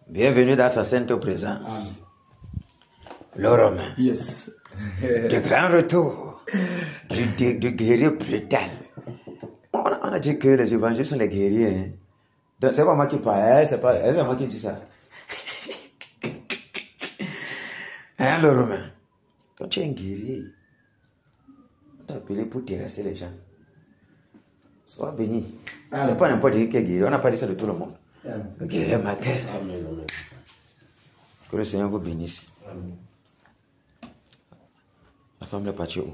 Bienvenue dans sa sainte présence. Le Romain. Yes. De grand retour. Du guerrier brutal. On a dit que les évangiles sont les guerriers. Hein. Donc c'est pas moi qui parle, c'est pas moi qui dis ça. Hein, le Romain? Toi, tu es un guerrier. On t'a appelé pour terrasser les gens. Sois béni. C'est pas n'importe qui est guerrier. On n'a pas dit ça de tout le monde. Le guerrier matin. Que le Seigneur vous bénisse. Amen. La femme est partie où?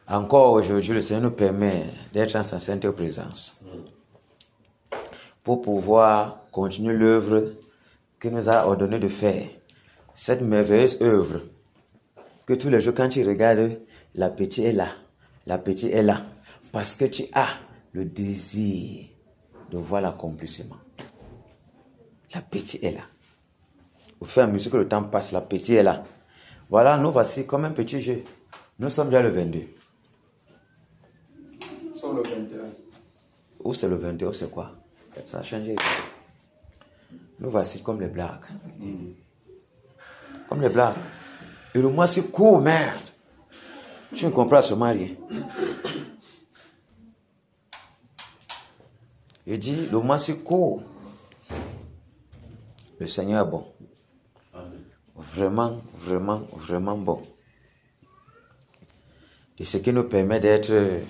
Encore aujourd'hui, le Seigneur nous permet d'être en sa sainte présence pour pouvoir continuer l'œuvre qu'il nous a ordonné de faire. Cette merveilleuse œuvre que tous les jours, quand tu regardes, l'appétit est là. L'appétit est là. Parce que tu as le désir de voir l'accomplissement. L'appétit est là. Au fur et à mesure que le temps passe, l'appétit est là. Voilà, nous voici comme un petit jeu. Nous sommes déjà le 22. Nous sommes le 21. Où c'est le 22, c'est quoi? Ça a changé. Nous voici comme les blagues. Comme les blagues. Et le mois c'est court, merde. Tu ne comprends pas se marier. Il dit, le mois c'est court. Le Seigneur est bon. Vraiment, vraiment, vraiment bon. Et ce qui nous permet d'être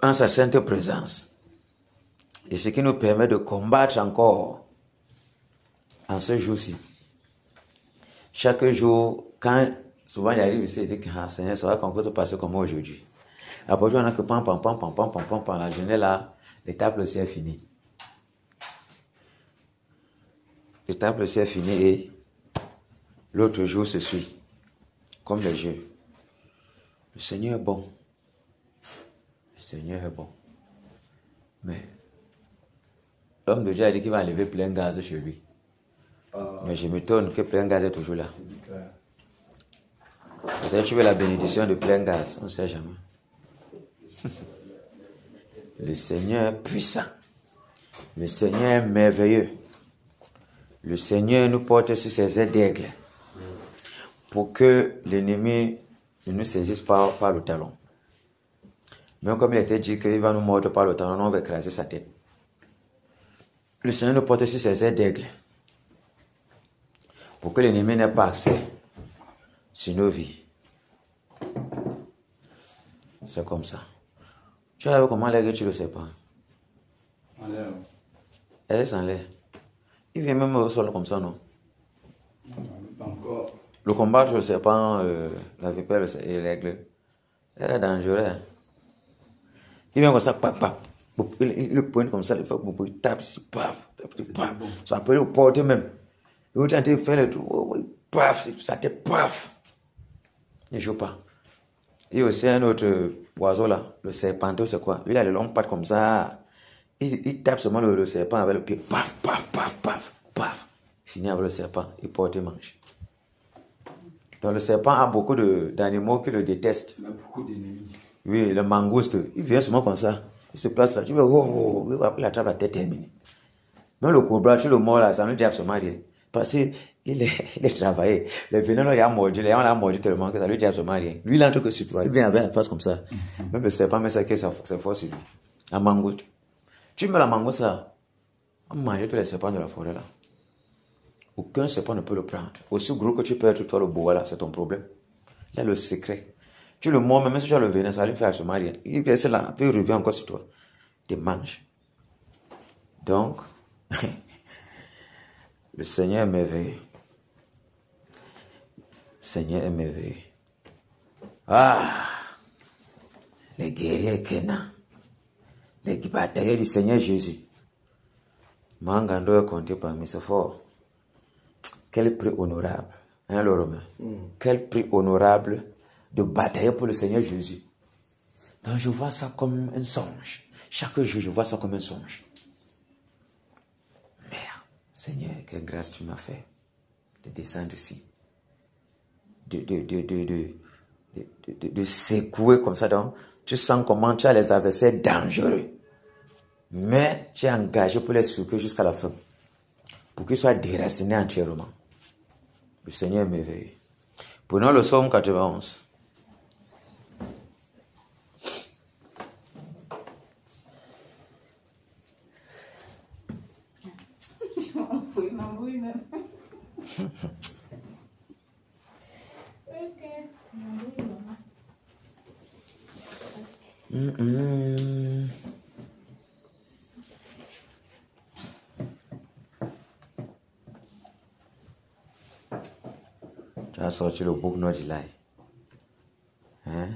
en sa sainte présence. Et ce qui nous permet de combattre encore en ce jour-ci. Chaque jour, quand souvent il arrive ici, il dit que Seigneur, ça va encore se passer comme aujourd'hui. Après, on a que pam, la journée là, l'étape aussi est finie. L'étape aussi est finie et l'autre jour se suit, comme les jeux. Le Seigneur est bon. Le Seigneur est bon. Mais l'homme de Dieu a dit qu'il va enlever plein gaz chez lui. Mais je m'étonne que plein gaz est toujours là. Peut-être que tu veux la bénédiction de plein gaz, on ne sait jamais. Le Seigneur est puissant. Le Seigneur est merveilleux. Le Seigneur nous porte sur ses ailes d'aigle pour que l'ennemi ne nous saisisse pas par le talon. Même comme il était dit qu'il va nous mordre par le talon, on va écraser sa tête. Le Seigneur nous porte sur ses ailes d'aigle pour que l'ennemi n'ait pas accès sur nos vies. C'est comme ça. Tu as vu comment l'aigle, tu ne le sais pas. En l'air. Elle est en l'air. Il vient même au sol comme ça, non? Pas encore. Le combat entre le serpent, la vipère et l'aigle, c'est dangereux. Hein? Il vient comme ça, paf, paf. Il le pointe comme ça, il tape ici, paf, paf. Ça peut le porter même. Il est en train de faire le truc, paf, sa tête, paf. Il ne joue pas. Il y a aussi un autre oiseau là, le serpenteau, c'est quoi? Lui, il a les longues pattes comme ça. Il tape seulement le serpent avec le pied, paf, paf, paf, paf, paf. Fini avec le serpent, il porte et mange. Donc le serpent a beaucoup d'animaux qui le détestent. Il a beaucoup d'ennemis. Oui, le mangouste, il vient seulement comme ça. Il se place là, tu vois, il attrape la tête terminée. Même le cobra, tu le mords là, ça ne dit absolument rien. Parce qu'il est travaillé. Les venins, il a mordu, on l'a mordu tellement que ça lui dit absolument rien. Lui, il a un truc sur toi, il vient avec la face comme ça. Même le serpent, mais c'est fort sur lui. La mangouste. Tu mets la mangouste là, on mange tous les serpents de la forêt là. Aucun serpent ne peut le prendre. Aussi gros que tu peux être toi le boa là, c'est ton problème. Il y a le secret. Tu le mords, même si tu as le venin, ça lui fait absolument rien. Il reste là, puis il revient encore sur toi. Il te mange. Donc, le Seigneur est merveilleux. Le Seigneur est merveilleux. Ah! Les guerriers Kénan. Les batailleurs du Seigneur Jésus. Mangando est compté parmi, c'est fort. Quel prix honorable. Hein, le Romain? Quel prix honorable de batailler pour le Seigneur Jésus. Donc je vois ça comme un songe. Chaque jour, je vois ça comme un songe. Merde, Seigneur, quelle grâce tu m'as fait de descendre ici. De secouer comme ça. Donc, tu sens comment tu as les adversaires dangereux. Mais tu es engagé pour les secourir jusqu'à la fin. Pour qu'ils soient déracinés entièrement. Le Seigneur est merveilleux. Prenons le psaume 91. Tu as sorti le book no July. Hein?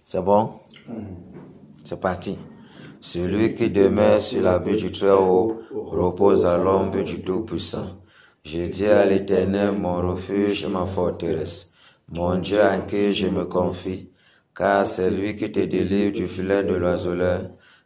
C'est bon? C'est parti. Celui qui demeure sur l'abri du Très-Haut repose à l'ombre du Tout-Puissant. Je dis à l'Éternel, mon refuge et ma forteresse, mon Dieu en qui je me confie, car c'est lui qui te délivre du filet de l'oiseleur,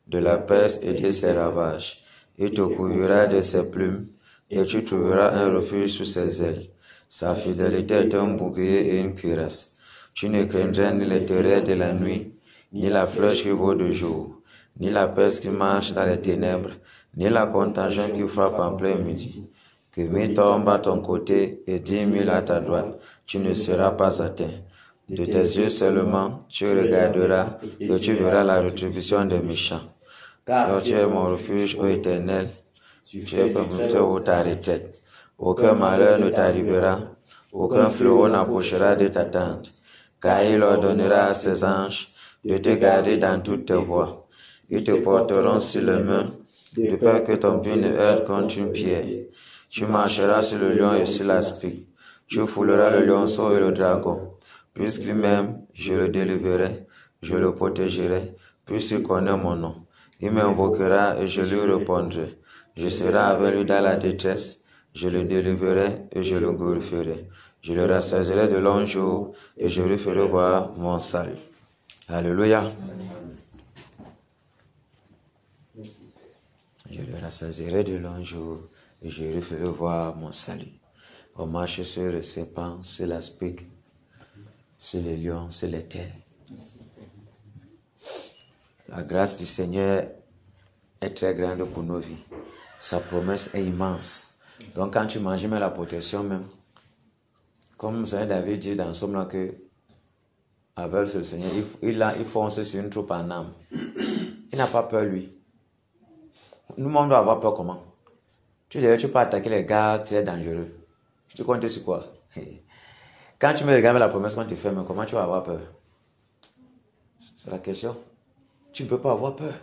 de la peste et de ses ravages. Il te couvrira de ses plumes, et tu trouveras un refuge sous ses ailes. Sa fidélité est un bouclier et une cuirasse. Tu ne craindras ni les terreurs de la nuit, ni la flèche qui vole de jour, ni la peste qui marche dans les ténèbres, ni la contagion qui frappe en plein midi. Que 1000 tombent à ton côté et 10 000 à ta droite, tu ne seras pas atteint. De tes yeux seulement, tu regarderas et tu verras la rétribution des méchants. Car tu es mon refuge, ô Éternel, tu es comme où ta retraite. Aucun malheur ne t'arrivera, aucun fléau n'approchera de ta tente, car il ordonnera à ses anges de te garder dans toutes tes voies. Ils te porteront sur les mains, de peur que ton pied ne heurte contre une pierre. Tu marcheras sur le lion et sur l'aspic. Tu fouleras le lionceau et le dragon. Puisqu'il m'aime, je le délivrerai, je le protégerai, puisqu'il connaît mon nom. Il m'invoquera et je lui répondrai. Je serai avec lui dans la détresse, je le délivrerai et je le glorifierai. Je le rassasierai de longs jours et je lui ferai voir mon salut. Alléluia. Je le rassasierai de longs jours et je lui ferai voir mon salut. On marche sur le serpent, sur l'aspic, sur les lions, sur les terres. La grâce du Seigneur est très grande pour nos vies. Sa promesse est immense. Donc quand tu manges même la protection même, comme le Seigneur David dit dans Somme là que avec le Seigneur, il fonce sur une troupe en âme. Il n'a pas peur lui. Nous on doit avoir peur comment? Tu peux attaquer les gars, tu es dangereux. Tu comptes sur quoi? Quand tu me regardes la promesse qu'on te fait, mais comment tu vas avoir peur? C'est la question. Tu ne peux pas avoir peur.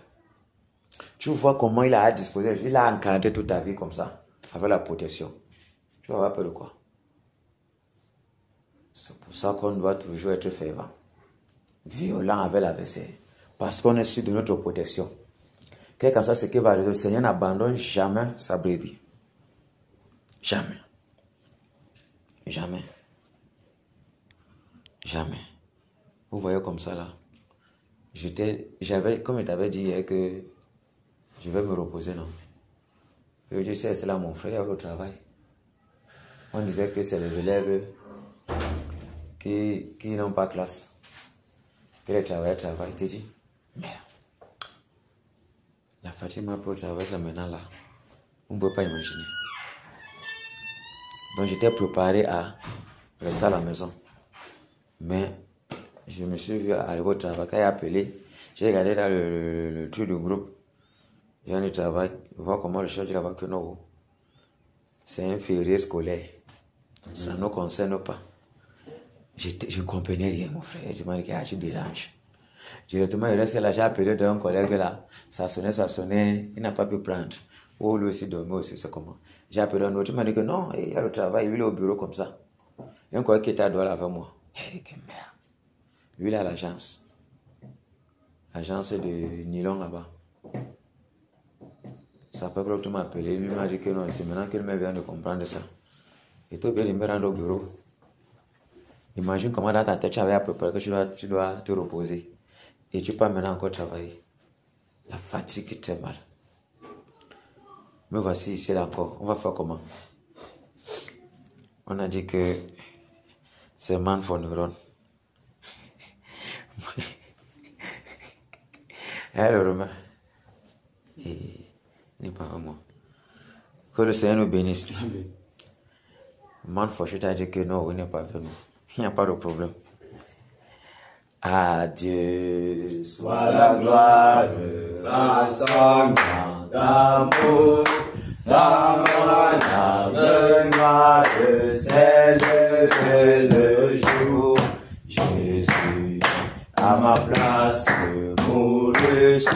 Tu vois comment il a à disposer, il a encadré toute ta vie comme ça, avec la protection. Tu vas avoir peur de quoi? C'est pour ça qu'on doit toujours être fervent, violent avec l'adversaire, parce qu'on est sûr de notre protection. Quel que soit ce qui va arriver, le Seigneur n'abandonne jamais sa brebis. Jamais. Jamais. Jamais. Vous voyez comme ça là. J'avais, comme je t'avais dit hier que je vais me reposer, non. Je dis, c'est là mon frère au travail. On disait que c'est les élèves qui n'ont pas classe. Que les travailleurs travaillent. Tu dis, merde. La fatigue m'a pris au travail, ça maintenant là. On ne peut pas imaginer. Donc j'étais préparé à rester à la maison. Mais je me suis vu arriver au travail. Quand il a appelé, j'ai regardé dans le truc du groupe. J'ai du travail, voir comment le chef dit là-bas que non. C'est un férié scolaire. Ça ne nous concerne pas. Je ne comprenais rien, mon frère. Je me dis, tu déranges. Directement, il reste là, j'ai appelé d'un collègue là. Ça sonnait, il n'a pas pu prendre. Oh, lui aussi dormait aussi, c'est comment. J'ai appelé un autre, il m'a dit que non, il y a le travail, il est au bureau comme ça. Il y a un collègue qui était à Douala avec moi. Il dit que merde. Lui, il est à l'agence. Agence de nylon là-bas. Ça peut que tu m'as appelé, lui m'a dit que non, c'est maintenant qu'il me vient de comprendre ça. Et tout bien, il me rend au bureau. Imagine comment dans ta tête tu avais à préparer que tu dois te reposer. Et tu peux maintenant encore travailler. La fatigue est très mal. Mais voici ici là encore. On va faire comment? On a dit que c'est man for neuron. Alors, Romain, il n'est pas à moi. Que le Seigneur nous bénisse. Amen. Man, faut que je t'ai dit que non, il n'est pas venu. Il n'y a pas de problème. À Dieu soit la gloire, à son grand amour, l'amour gloire, c'est le jour. Jésus, à ma place, mourut sur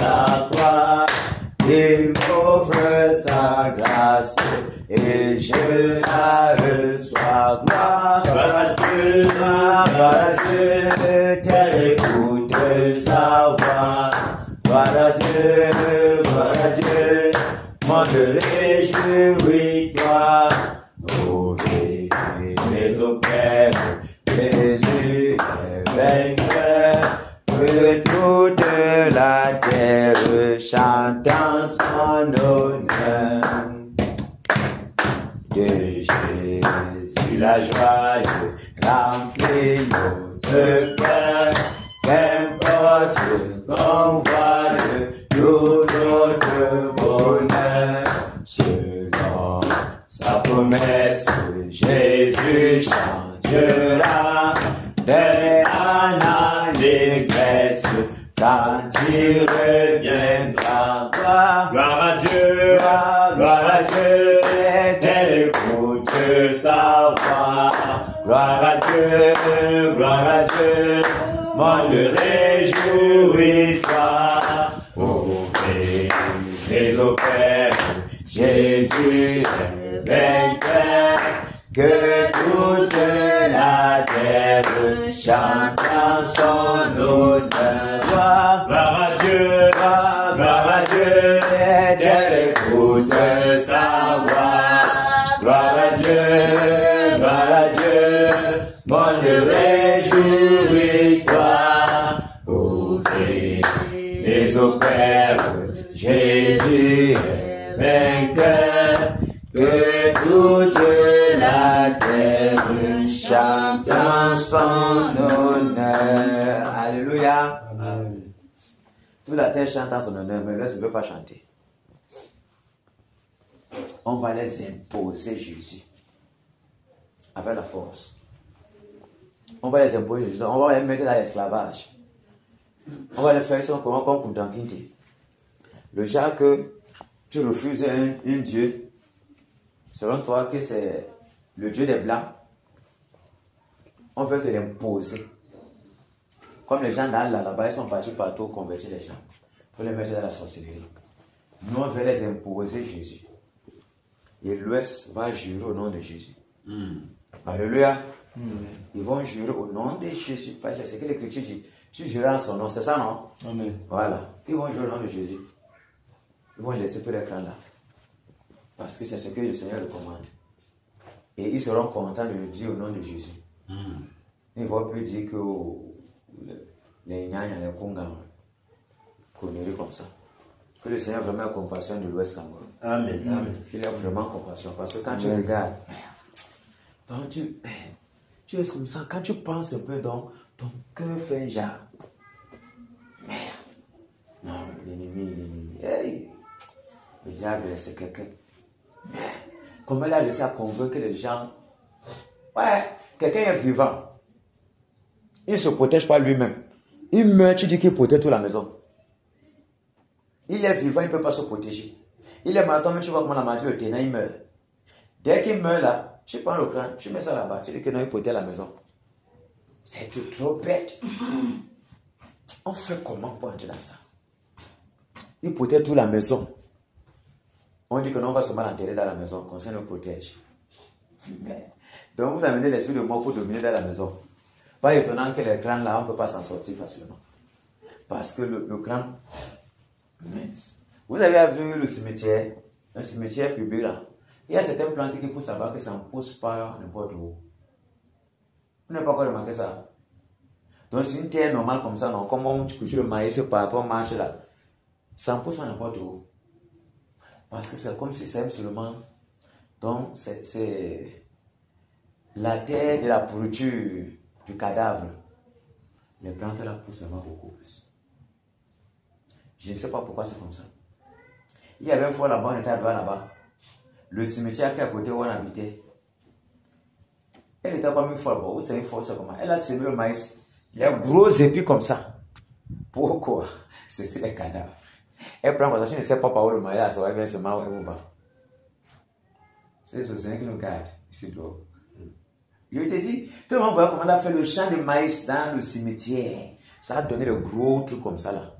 la croix. Il m'offre sa grâce et je la reçois. Gloire à Dieu, t'écoute sa voix. Gloire à Dieu, monde réjouis-toi. Ô les au Père, Jésus est vainqueur. Que toute la terre chante en son honneur. De Jésus la joie remplit notre cœur. Qu'importe qu'on voit tout notre bonheur. Selon sa promesse, Jésus changera d'année en allégresse quand il reviendra. Gloire à Dieu, gloire à Dieu, tel écoute sa voix. Gloire à Dieu, monde réjouis-toi. Ô les au Père, Jésus est vainqueur. Que toute la terre chante en son honneur. Gloire à Dieu, tel écoute sa voix. Gloire à Dieu, monde réjouis-toi. Ô les au Père, Jésus est vainqueur. Que toute la terre chante en son honneur. Alléluia. Amen. Toute la terre chante en son honneur, mais le reste ne veut pas chanter. On va les imposer Jésus avec la force. On va les imposer Jésus. On va les mettre dans l'esclavage. On va les faire son comme Kuntankinte. Le genre que tu refuses un Dieu. Selon toi, que c'est le Dieu des Blancs, on veut te l'imposer. Comme les gens là-bas, ils sont partis partout convertir les gens pour les mettre dans la sorcellerie. Nous, on veut les imposer Jésus. Et l'Ouest va jurer au nom de Jésus. Alléluia. Ils vont jurer au nom de Jésus. Parce que c'est ce que l'Écriture dit. Tu jureras en son nom, c'est ça, non? Amen. Voilà. Ils vont jurer au nom de Jésus. Ils vont laisser tout l'écran là. Parce que c'est ce que le Seigneur recommande. Et ils seront contents de le dire au nom de Jésus. Ils ne vont plus dire que les Nyanya, les Kongam, conneries comme ça. Que le Seigneur vraiment ait compassion de l'Ouest Cameroun. Amen. Amen. Qu'il ait vraiment compassion. Parce que quand tu regardes, donc tu es comme ça. Quand tu penses un peu, donc, ton cœur fait un genre. Merde. Non, l'ennemi. Hey. Le diable, c'est quelqu'un. Comment il a réussi à convaincre les gens? Ouais, quelqu'un est vivant. Il ne se protège pas lui-même. Il meurt, tu dis qu'il protège toute la maison. Il est vivant, il ne peut pas se protéger. Il est malade, mais tu vois comment la maladie le tenait, il meurt. Dès qu'il meurt là, tu prends le crâne, tu mets ça là-bas, tu dis que non, il protège la maison. C'est trop bête. On fait comment pour entrer dans ça? Il protège toute la maison. On dit que non, on va seulement l'enterrer dans la maison, comme ça il nous protège. Mais, donc vous amenez l'esprit de mort pour dominer dans la maison. Pas étonnant que les crânes là, on ne peut pas s'en sortir facilement. Parce que le crâne, mince. Vous avez vu le cimetière, un cimetière public là. Il y a certaines plantes qui poussent là-bas que ça ne pousse pas n'importe où. Vous n'avez pas encore remarqué ça? Donc c'est une terre normale comme ça, non? Comme on cultive le maïs partout, on marche là. Ça ne pousse pas n'importe où. Parce que c'est comme si c'est seulement. Donc, c'est la terre et la pourriture du cadavre. Les plantes là poussent vraiment beaucoup plus. Je ne sais pas pourquoi c'est comme ça. Il y avait une fois là-bas, on était là-bas. Le cimetière qui est à côté où on habitait. Elle était comme une fois là-bas. C'est une fois, c'est comment? Elle a semé le maïs. Il y a gros épis comme ça. Pourquoi? C'est les cadavres. Elle prend comme ça, je ne sais pas par où le maïs, elle vient se marrer au bas. C'est le Seigneur qui nous garde ici dehors. Je te dis, tout le monde voit comment elle a fait le champ de maïs dans le cimetière. Ça a donné le gros truc comme ça là.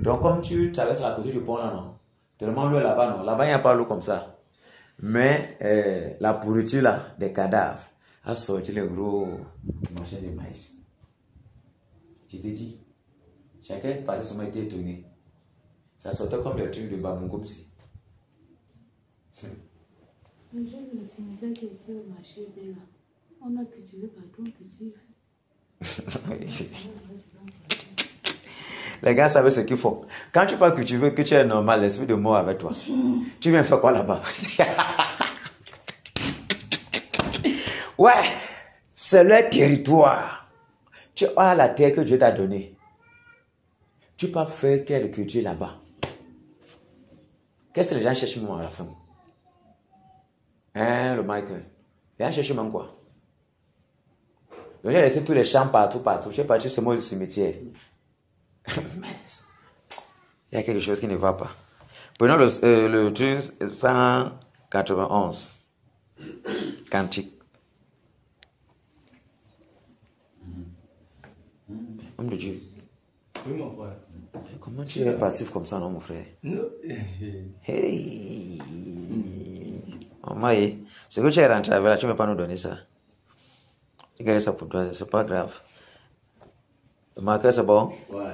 Donc comme tu traverses la côté du pont là, non? Tellement l'eau là-bas, non? Là-bas, il n'y a pas l'eau comme ça. Mais la pourriture là, des cadavres, a sorti le gros machin de maïs. Je te dis, chacun passait seulement été étonné. Ça sortait comme des trucs de bambou comme si. J'ai vu le cimetière qui était au marché là. On a cultivé partout, on cultive. Les gars savent ce qu'il faut. Quand tu peux cultiver que tu es normal, l'esprit de mort avec toi. Tu viens faire quoi là-bas? Ouais, c'est leur territoire. Tu as la terre que Dieu t'a donnée. Tu peux faire quelle culture là-bas? Qu'est-ce que les gens cherchent moi à la fin? Hein, le Michael? Les gens cherchent même quoi? Donc j'ai laissé tous les champs partout. J'ai parti ce mot du cimetière. Il y a quelque chose qui ne va pas. Prenons le 191. Cantique. Homme de Dieu. Oui, mon frère. Comment tu es passif comme ça, non, mon frère? Non. Hey! Oh, Maï, ce que tu es rentré avec là, tu ne veux pas nous donner ça. Regarde ça pour toi, c'est pas grave. Le marqueur, c'est bon? Ouais.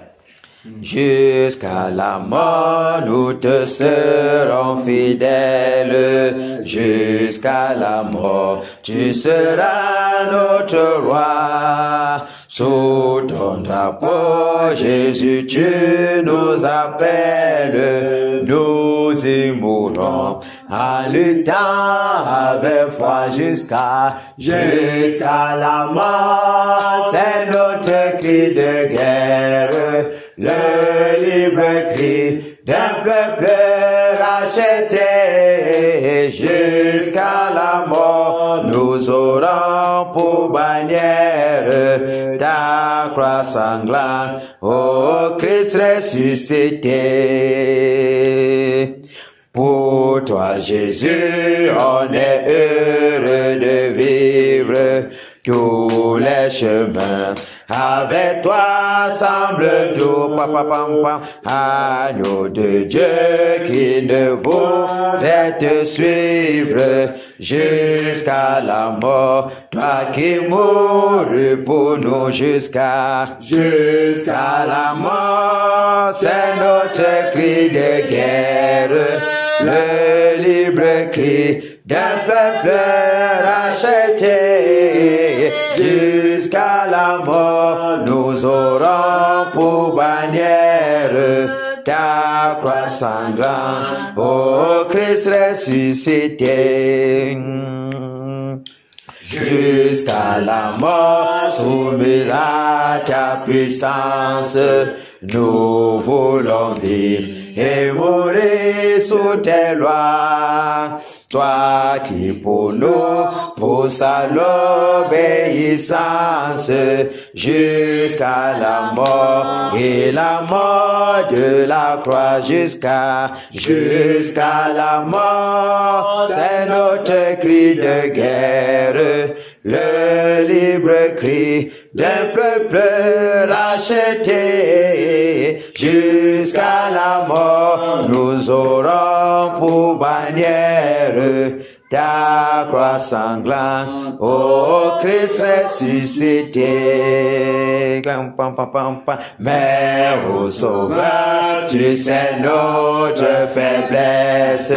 Jusqu'à la mort, nous te serons fidèles. Jusqu'à la mort, tu seras notre roi. Sous ton drapeau, Jésus, tu nous appelles. Nous y mourrons en luttant avec foi jusqu'à la mort. C'est notre cri de guerre. Le libre cri d'un peuple racheté. Jusqu'à la mort, nous aurons pour bannière ta croix sanglante, ô Christ ressuscité. Pour toi, Jésus, on est heureux de vivre tous les chemins. Avec toi semble tout, agneau de Dieu qui ne voudrait te suivre jusqu'à la mort. Toi qui mourus pour nous jusqu'à la mort. C'est notre cri de guerre, le libre cri d'un peuple racheté. Jusqu'à la mort, nous aurons pour bannière ta croix sanglante, ô Christ ressuscité. Jusqu'à la mort, soumis à ta puissance, nous voulons vivre et mourir sous tes lois. Toi qui pour nous pousse à l'obéissance jusqu'à la mort et la mort de la croix jusqu'à la mort. C'est notre cri de guerre, le libre cri d'un peuple racheté. Jusqu'à la mort, nous aurons pour bannière ta croix sanglante, ô Christ ressuscité. Mais ô Sauveur, tu sais notre faiblesse,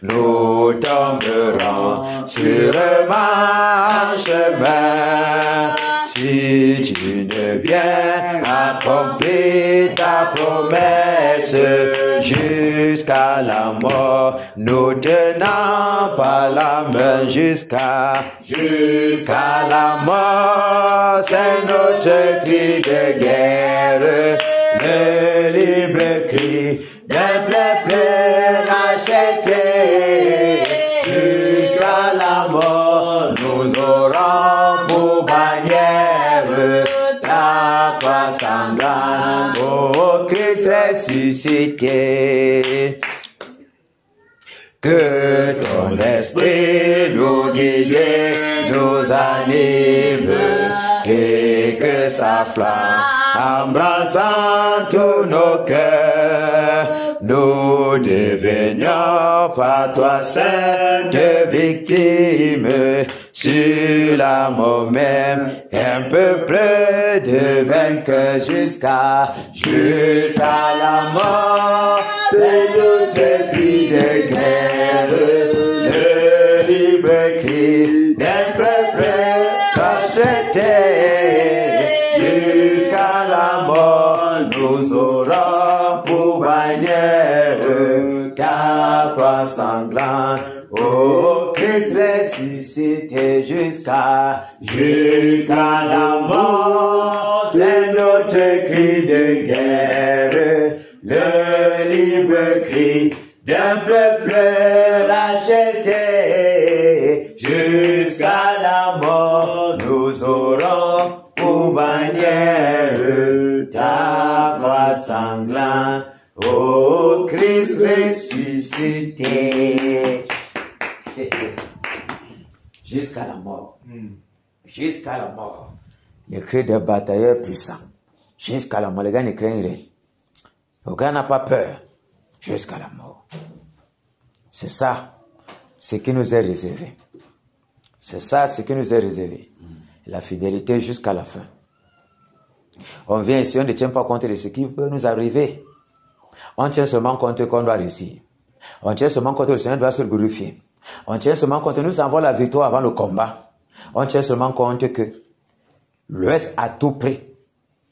nous tomberons sûrement en chemin. Si tu ne viens accomplir ta promesse jusqu'à la mort, nous tenons par la main jusqu'à la mort. C'est notre cri de guerre, le libre Christ, d'un peuple racheté, jusqu'à la mort, nous aurons pour bannière la croix sanglante, ô Christ ressuscité. Que ton esprit nous guide, nous anime, et que sa flamme embrassant tous nos cœurs, nous devenions par toi sainte victime, sur la mort même, un peuple de vainqueurs jusqu'à la mort, c'est notre cri de guerre, le libre cri d'un peuple racheté, jusqu'à la mort, nous aurons pour bannière ta croix sanglante, ô Christ ressuscité jusqu'à la mort, c'est notre cri de guerre, le libre cri d'un peuple racheté, jusqu'à la mort, nous aurons pour bannière ta croix sanglante, ô Christ ressuscité. Jusqu'à la mort. Jusqu'à la mort. Le cri des batailleurs puissants. Jusqu'à la mort. Les gars ne craignent rien. Le gars n'a pas peur. Jusqu'à la mort. C'est ça ce qui nous est réservé. C'est ça ce qui nous est réservé. La fidélité jusqu'à la fin. On vient ici, on ne tient pas compte de ce qui peut nous arriver. On tient seulement compte qu'on doit réussir. On tient seulement compte que le Seigneur doit se glorifier. On tient seulement compte que nous avons la victoire avant le combat. On tient seulement compte que l'Ouest à tout prix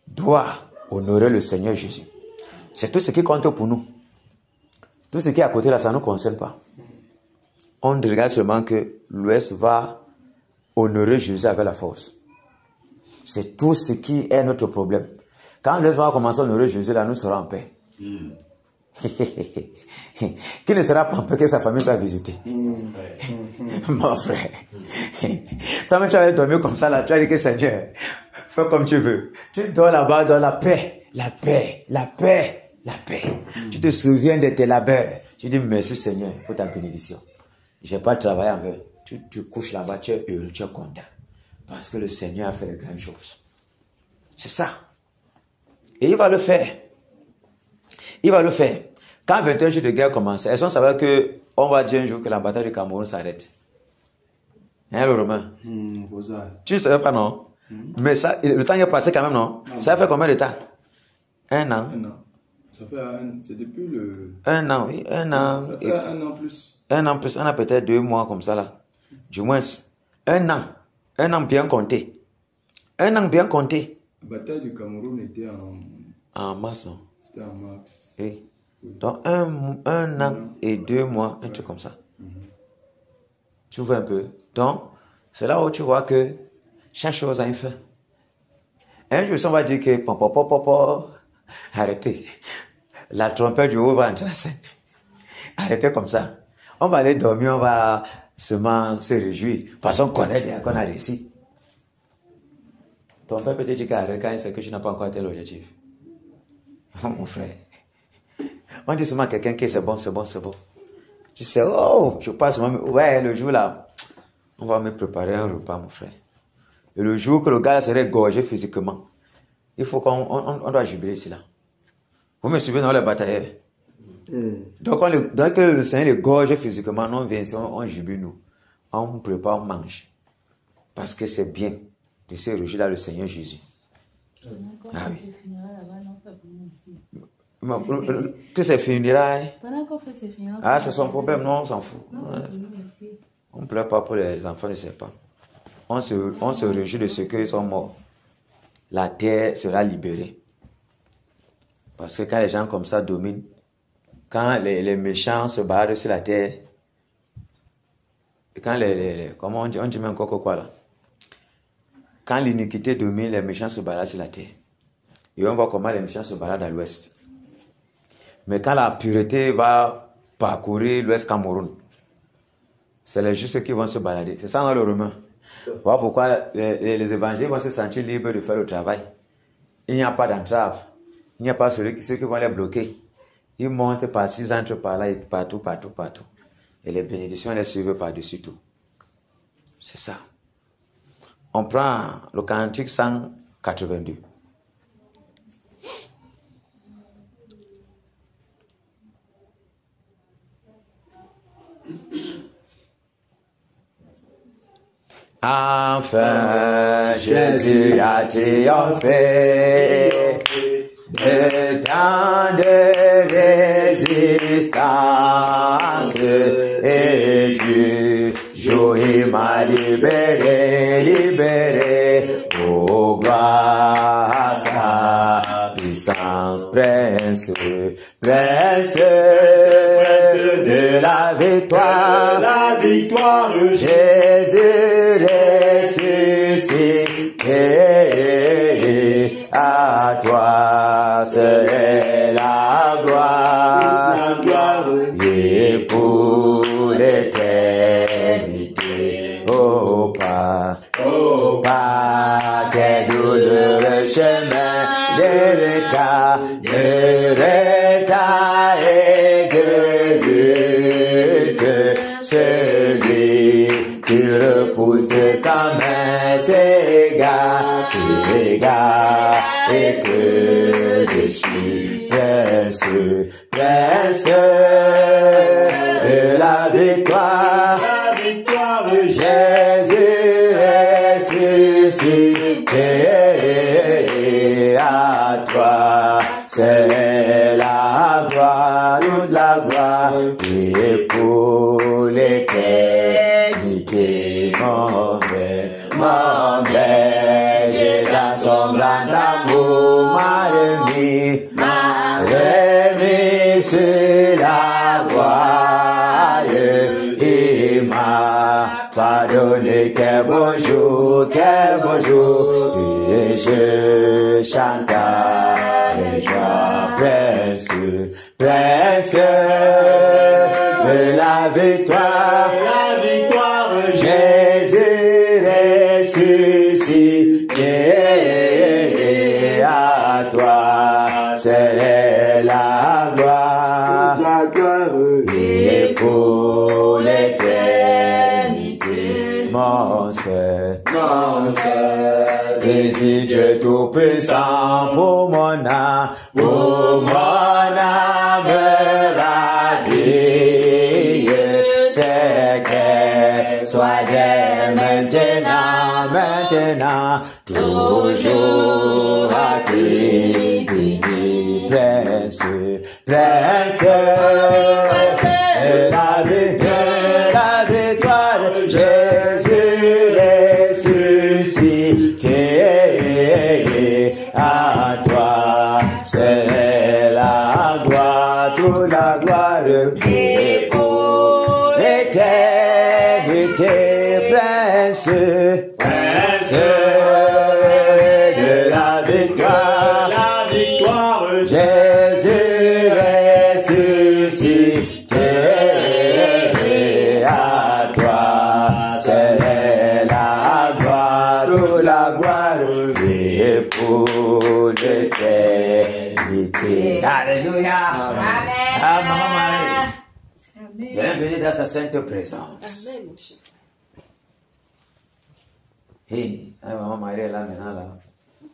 doit honorer le Seigneur Jésus. C'est tout ce qui compte pour nous. Tout ce qui est à côté là, ça ne nous concerne pas. On regarde seulement que l'Ouest va honorer Jésus avec la force. C'est tout ce qui est notre problème. Quand l'Ouest va commencer à honorer Jésus, là, nous serons en paix. Qui ne sera pas en paix que sa famille soit visitée? Mon frère. Toi-même, tu vas dormir comme ça, là, tu vas dire que Seigneur, fais comme tu veux. Tu dors là-bas dans la paix, la paix, la paix, la paix. Tu te souviens de tes labeurs. Tu dis merci Seigneur pour ta bénédiction. Je n'ai pas travaillé en vain. Tu couches là-bas, tu es heureux, tu es content. Parce que le Seigneur a fait de grandes choses. C'est ça. Et il va le faire. Il va le faire. Quand 21 jours de guerre commencent, est-ce qu'on savait qu'on va dire un jour que la bataille du Cameroun s'arrête? Hein, le Romain? Tu ne savais pas, non? Mais ça, le temps est passé quand même, non? Ça fait combien de temps? Un an. Ça fait c'est depuis le... Un an, oui, un an. Ça fait un an plus. Un an plus, on a peut-être 2 mois comme ça là. Du moins, un an. Un an bien compté. Un an bien compté. La bataille du Cameroun était en mars, non? C'était en mars. Oui. Donc un an et 2 mois, un truc comme ça. Tu vois un peu. Donc, c'est là où tu vois que chaque chose a une fin. Un jour, on va dire que arrêtez. La trompette du haut va entrer en scène. Arrêtez comme ça. On va aller dormir, on va seulement se réjouir. Parce qu'on connaît déjà qu'on a réussi. Ton père peut te dire qu'arrête quand il sait que tu n'as pas encore tel objectif. Mon frère. On dit seulement à quelqu'un que c'est bon, c'est bon, c'est bon. Tu sais, oh, je passe moi, ouais, le jour là, on va me préparer un repas, mon frère. Et le jour que le gars serait gorgé physiquement, il faut qu'on doit jubiler ici là. Vous me suivez dans les batailles. Donc, que le Seigneur est gorgé physiquement, on vient ici, on jubile nous. On prépare, on mange. Parce que c'est bien de se réjouir dans le Seigneur Jésus. Ah oui. Que c'est funérailles. Ah, c'est son problème, non, on s'en fout. On ne pleure pas pour les enfants, ne sait pas. On se réjouit de ce qu'ils sont morts. La terre sera libérée. Parce que quand les gens comme ça dominent, quand les méchants se baladent sur la terre, et quand comment on dit même quoi là? Quand l'iniquité domine, les méchants se baladent sur la terre. Et on voit comment les méchants se baladent à l'ouest. Mais quand la pureté va parcourir l'Ouest Cameroun, c'est les justes qui vont se balader. C'est ça dans le Romain. Voilà pourquoi les évangéliques vont se sentir libres de faire le travail. Il n'y a pas d'entrave. Il n'y a pas ceux qui vont les bloquer. Ils montent par-ci, ils entrent par là, et partout. Et les bénédictions les suivent par-dessus tout. C'est ça. On prend le cantique 182. Enfin, Jésus a triomphé de tant de résistance et du jour il m'a libéré, oh gloire à sa puissance, prince de la victoire, Jésus ressuscité, à toi serait la gloire, et pour l'éternité, oh pas quel douloureux chemin de retard et de lutte, celui qui repousse sa main s'égare, et que déchire, prince de la victoire, Jésus ressuscité, à toi c'est la gloire, toute la gloire, et pour l'éternité, mon Père, j'ai dans son grand amour, m'a remis sur la voie, il m'a pardonné, quel beau jour, et je chante les joies, prince de la victoire, Jésus ressuscité, à toi c'est la gloire, et pour l'éternité, mon Seigneur, désire Dieu tout-puissant pour mon âme, ravie, c'est qu'elle soit dès maintenant, toujours à t'infini, prince de la victoire, Jésus ressuscité, à toi c'est la gloire, toute la gloire, et pour l'éternité, prince de la victoire, Jésus ressuscité, à toi c'est la gloire, toute la gloire, et pour l'éternité. Alléluia. Amen. Maman Marie. Bienvenue dans sa sainte présence. Amen, mon chef. Hey, Maman Marie est là maintenant là.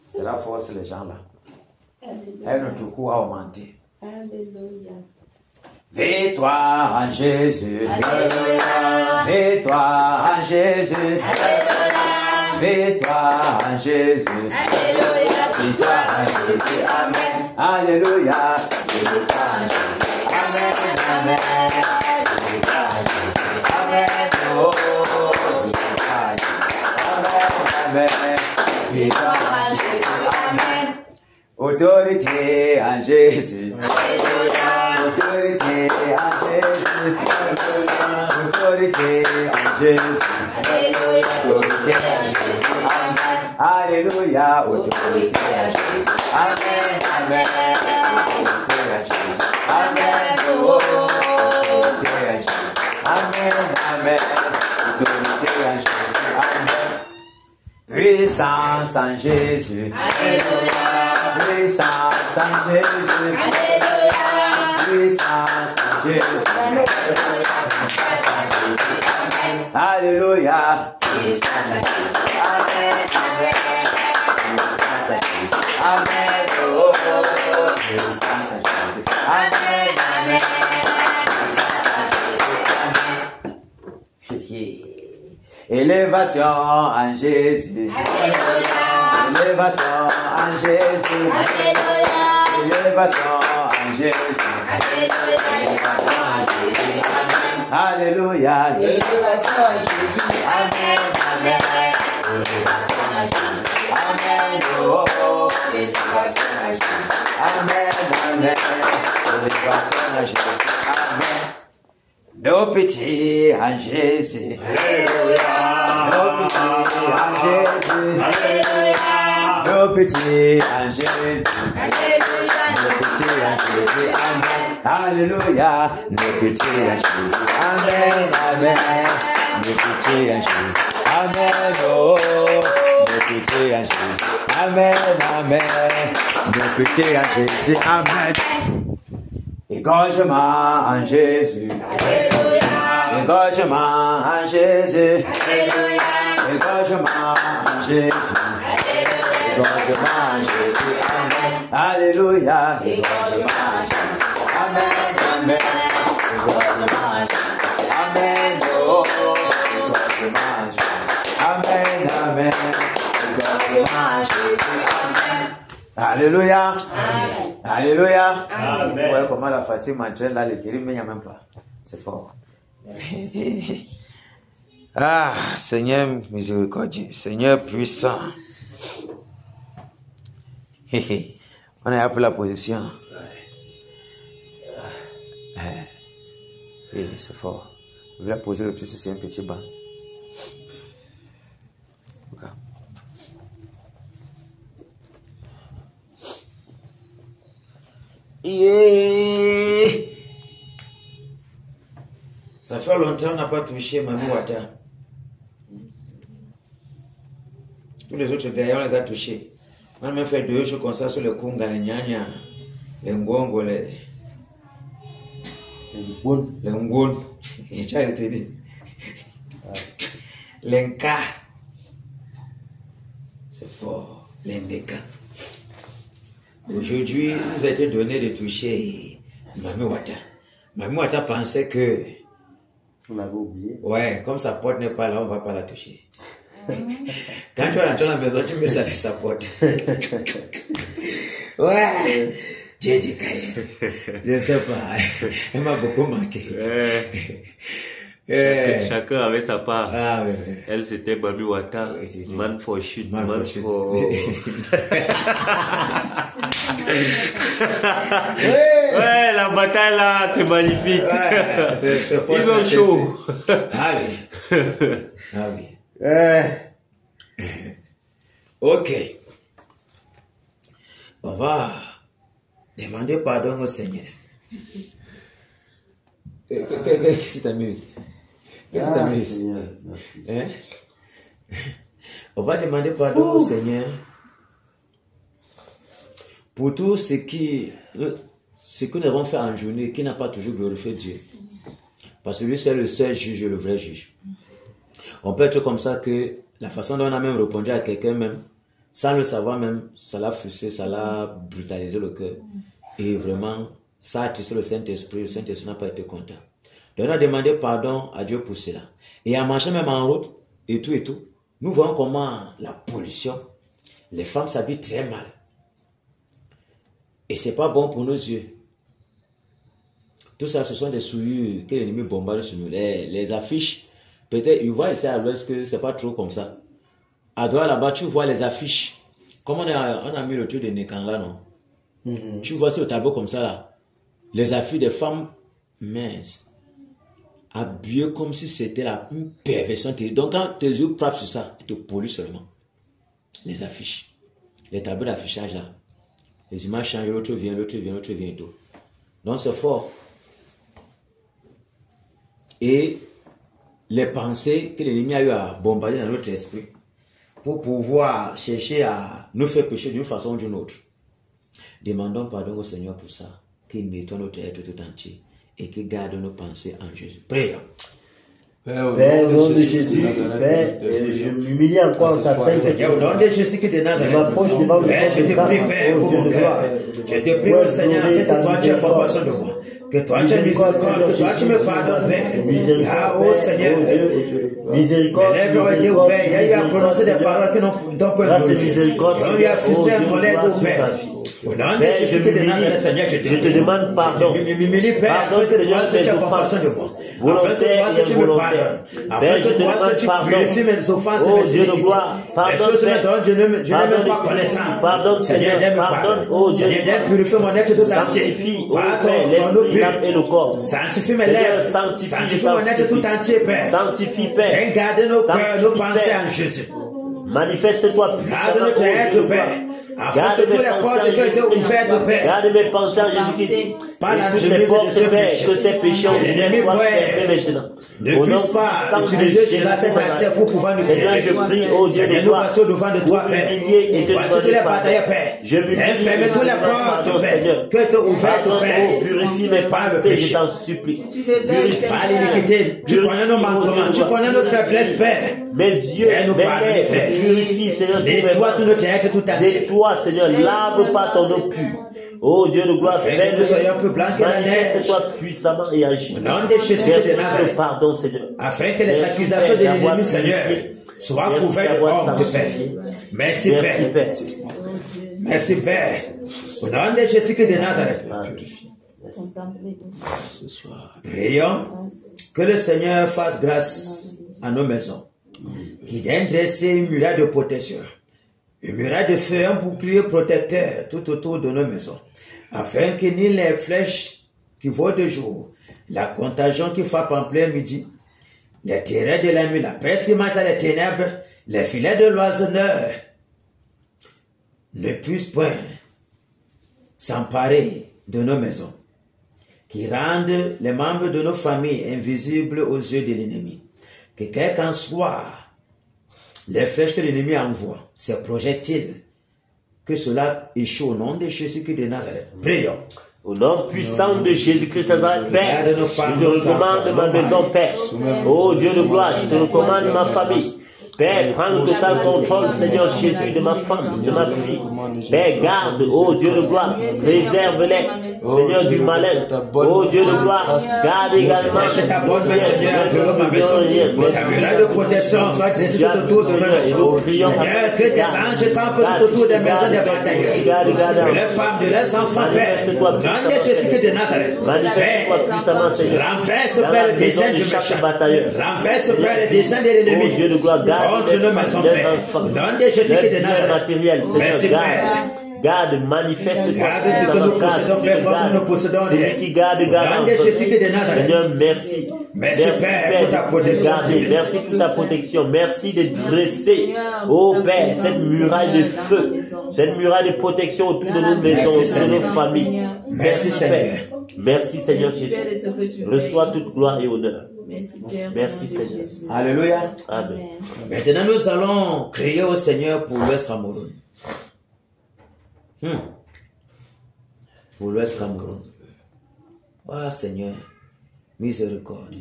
C'est la force les gens là. Elle notre coup a augmenté. Alléluia. Victoire en Jésus. Alléluia. Victoire en Jésus. Alléluia. Victoire en Jésus. Alléluia. Victoire en Jésus. Amen. Alléluia. Victoire en Jésus. Amen. Amen. Victoire en Jésus. Amen. Oh, victoire en Jésus. Amen. Victoire en Jésus. Amen. Autorité en Jésus. Alléluia. Autorité en Jésus. Autorité en Jésus. Alléluia. Autorité en Jésus. Amen. Alléluia. Autorité en Jésus. Amen. Amen. Autorité en Jésus. Amen. Puissance en Jésus. Alléluia. Puissance en Jésus. Alléluia. Puissance en Jésus. Alléluia. Puissance en Jésus. Amen. Amen. Puissance en Jésus. Amen. Oh, oh, oh. Puissance en Jésus. Amen. Amen. Élévation en Jésus. Alléluia. Élévation en Jésus. Alléluia. Élévation en Jésus. Alléluia. Alléluia. Élévation en Jésus. Amen. Amen. Élévation en Jésus. Amen. Oh, oh. Élévation en Jésus. Amen. Amen. Élévation en Jésus. Amen. Nos petits en Jésus. Alléluia. Nos petits en Jésus. Alléluia. Nos petits en Jésus. Alléluia. Nos petits en Jésus. Amen. Alléluia. Nos petits en Jésus. Amen. Amen. Nos petits en Jésus. Amen. Oh. Nos petits en Jésus. Amen. Amen. Nos petits en Jésus. Amen. Égorgement en Jésus. Alléluia. Égorgement en Jésus. Alléluia. Égorgement en Jésus. Alléluia. Égorgement en Jésus. Amen. Alléluia. Égorgement en Jésus. Amen. Amen. Égorgement en Jésus. Amen. Oh. Égorgement en Jésus. Amen. Amen. Égorgement en Jésus. Amen. Alléluia. Amen. Alléluia. Amen. Ouais, comment la fatigue m'entraîne là, le kérim, mais il n'y a même pas. C'est fort. Ah, Seigneur miséricordieux, Seigneur puissant. On est là pour la position. C'est fort. Je vais poser le truc sur un petit banc. Yeah. Ça fait longtemps qu'on n'a pas touché Mami Wata. Tous les autres derrière, on les a touchés. On a même fait 2 jours comme ça sur le Kunga, les Nyanya, les Ngongo, les Ngon. J'ai arrêté de dire. Les Nka. C'est fort. Les Ndeka. Aujourd'hui, nous a été donné de toucher Mami Wata. Mami Wata pensait que... On avait oublié. Ouais, comme sa porte n'est pas là, on ne va pas la toucher. Quand tu vas rentrer dans la maison, tu mets ça sur sa porte. Ouais. J'ai dit je ne sais pas. Elle m'a beaucoup manqué. Chacun avait sa part. Ah, oui. Elle, c'était Mami Wata. Man for shit. Man for... Ouais, la bataille là, c'est magnifique. Ouais, c'est ils ont chaud. Ah oui. Ah oui. Ok. On va demander pardon au Seigneur. Qu'est-ce qui t'amuse? Qu'est-ce qui t'amuse? Seigneur, merci. Hein? On va demander pardon au Seigneur pour tout ce que nous avons fait en journée qui n'a pas toujours glorifié Dieu. Parce que lui, c'est le seul juge, le vrai juge. On peut être comme ça que la façon dont on a même répondu à quelqu'un même, sans le savoir même, ça l'a frustré, ça l'a brutalisé le cœur. Et vraiment, ça a attisé le Saint-Esprit. Le Saint-Esprit n'a pas été content. Donc on a demandé pardon à Dieu pour cela. Et en marchant même en route, et tout, nous voyons comment la pollution, les femmes s'habillent très mal. Et c'est pas bon pour nos yeux. Tout ça, ce sont des souillures que l'ennemi bombarde sur nous. Les affiches, peut-être, ils voient ici à l'ouest que c'est pas trop comme ça. À droite là-bas, tu vois les affiches. Comme on a mis le truc de Nekan là, non? Tu vois sur le tableau comme ça là. Les affiches des femmes minces. Habillées comme si c'était une perversion. Donc quand tes yeux frappent sur ça, ils te polluent seulement. Les affiches. Les tableaux d'affichage là. Les images changent, l'autre vient et tout. Donc c'est fort. Et les pensées que l'ennemi a eu à bombarder dans notre esprit, pour pouvoir chercher à nous faire pécher d'une façon ou d'une autre. Demandons pardon au Seigneur pour ça, qu'il nettoie notre être tout entier et qu'il garde nos pensées en Jésus. Prions. Père, au nom de Jésus, Père, je m'humilie encore en ta sainte Seigneur, au nom de Jésus qui est de Nazareth, je m'approche devant le Père, je te prie, Père, pour mon cœur. Je te prie, mon Seigneur, afin que toi tu aies compassion de moi. Que toi tu aies miséricorde, que toi tu me pardonnes, Père. Ah, oh Seigneur, miséricorde, mes lèvres ont été ouvertes. Il y a eu à prononcer des paroles que n'ont pas glorifiées. On lui a frustré un collègue au Père. Au nom de Jésus de Nazareth, Seigneur, je te demande pardon. Je m'humilie, Père, afin que toi tu aies compassion de moi. Afin que toi tu me pardonnes. Afin que toi tu purifies mes offenses et mes iniquités. Les choses dont je n'ai même pas connaissance. Seigneur, aide me pardonner. Seigneur, aide purifier mon être tout entier. Par ton eau pure. Sanctifie mes lèvres. Sanctifie mon être tout entier, Père. Sanctifie, Père. Et garde nos cœurs, nos pensées en Jésus. Manifeste-toi Garde notre être, Père. Afin que toutes les portes qui ont été ouvertes, Père. Garde mes pensées en Jésus-Christ. Par la toutes les portes, Père, que ces péchés ont l'ennemi, Père, ne puisse pas utiliser cela, cet accès pour pouvoir nous Seigneur, je prie, oh Dieu, nous voici au devant de toi, Père. Voici tous les batailles, Père. Ferme tous les portes, Père, que tu as ouvertes, Père. Purifie mes pensées, je t'en supplie. Purifie par l'iniquité. Tu connais nos manquements, tu connais nos faiblesses, Père. Mes yeux, mes lèvres, purifie, Seigneur. Nettoie tout notre être tout entier. Nettoie, Seigneur, lave pas ton eau pure. Oh Dieu de gloire, fais nous soyons plus blancs que la neige. Manifeste-toi puissamment et agis. Au nom de Jésus de Nazareth. Pardon, Seigneur. Afin que les accusations de l'ennemi, Seigneur, soient couvertes de honte, Père. Merci, Père. Merci, Père. Au nom de Jésus de Nazareth. Prions que le Seigneur fasse grâce à nos maisons. Qu'il ait dressé une muraille de protection. Une muraille de feu, un bouclier protecteur tout autour de nos maisons, afin que ni les flèches qui volent de jour, la contagion qui frappe en plein midi, les terreurs de la nuit, la peste qui mange dans les ténèbres, les filets de l'oisonneur ne puissent point s'emparer de nos maisons, qui rendent les membres de nos familles invisibles aux yeux de l'ennemi. Que quel qu'en soit les flèches que l'ennemi envoie, ces projectiles, que cela échoue au nom de Jésus-Christ de Nazareth. Prions. Au nom puissant de Jésus-Christ de Nazareth, Père, je te recommande ma maison, Père. Oh Dieu de gloire, je te recommande ma famille. Père, prends le total contrôle, Seigneur Jésus, de ma femme, de ma fille. Père, garde, oh Dieu de gloire, préserve-les, Seigneur du malin. Oh Dieu de gloire, garde également. C'est ta bonne main, Seigneur, ma maison. Que ta muraille de protection soit dressée tout autour de ma maison. Seigneur, que tes anges campent tout autour des maisons des batailleurs. De leurs femmes, de leurs enfants, Père. Nom de Jésus-Christ de Nazareth. Père, renverse, Père, le dessein du méchant. Renverse, Père, le dessein de l'ennemi. Contre nos maisons, Père. Nom de Jésus-Christ de Nazareth. Merci, Père. Garde, manifeste, garde ce que nous possédons, Père, comme nous possédons rien. Qui garde, garde. Seigneur, merci. Merci, Père, pour ta protection. Merci pour ta protection. Merci de dresser, oh Père, cette muraille de feu, cette muraille de protection autour de nos maisons, de nos familles. Merci, Seigneur. Merci, Seigneur Jésus. Reçois toute gloire et honneur. Merci, Seigneur. Alléluia. Amen. Maintenant, nous allons crier au Seigneur pour l'Ouest Cameroun. Pour l'Ouest Cameroun. Ah, Seigneur, miséricorde.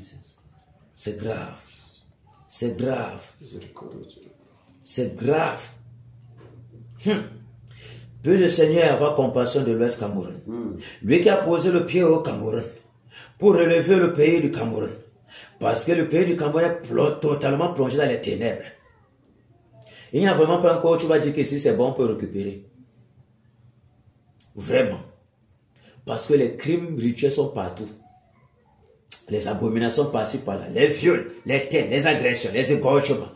C'est grave. C'est grave. C'est grave. Puis le Seigneur avoir compassion de l'Ouest Cameroun. Lui qui a posé le pied au Cameroun pour relever le pays du Cameroun. Parce que le pays du Cameroun est totalement plongé dans les ténèbres. Il n'y a vraiment pas encore, tu vas dire que si c'est bon, on peut récupérer. Vraiment. Parce que les crimes rituels sont partout. Les abominations par-ci par-là. Les viols, les têtes, les agressions, les égorgements.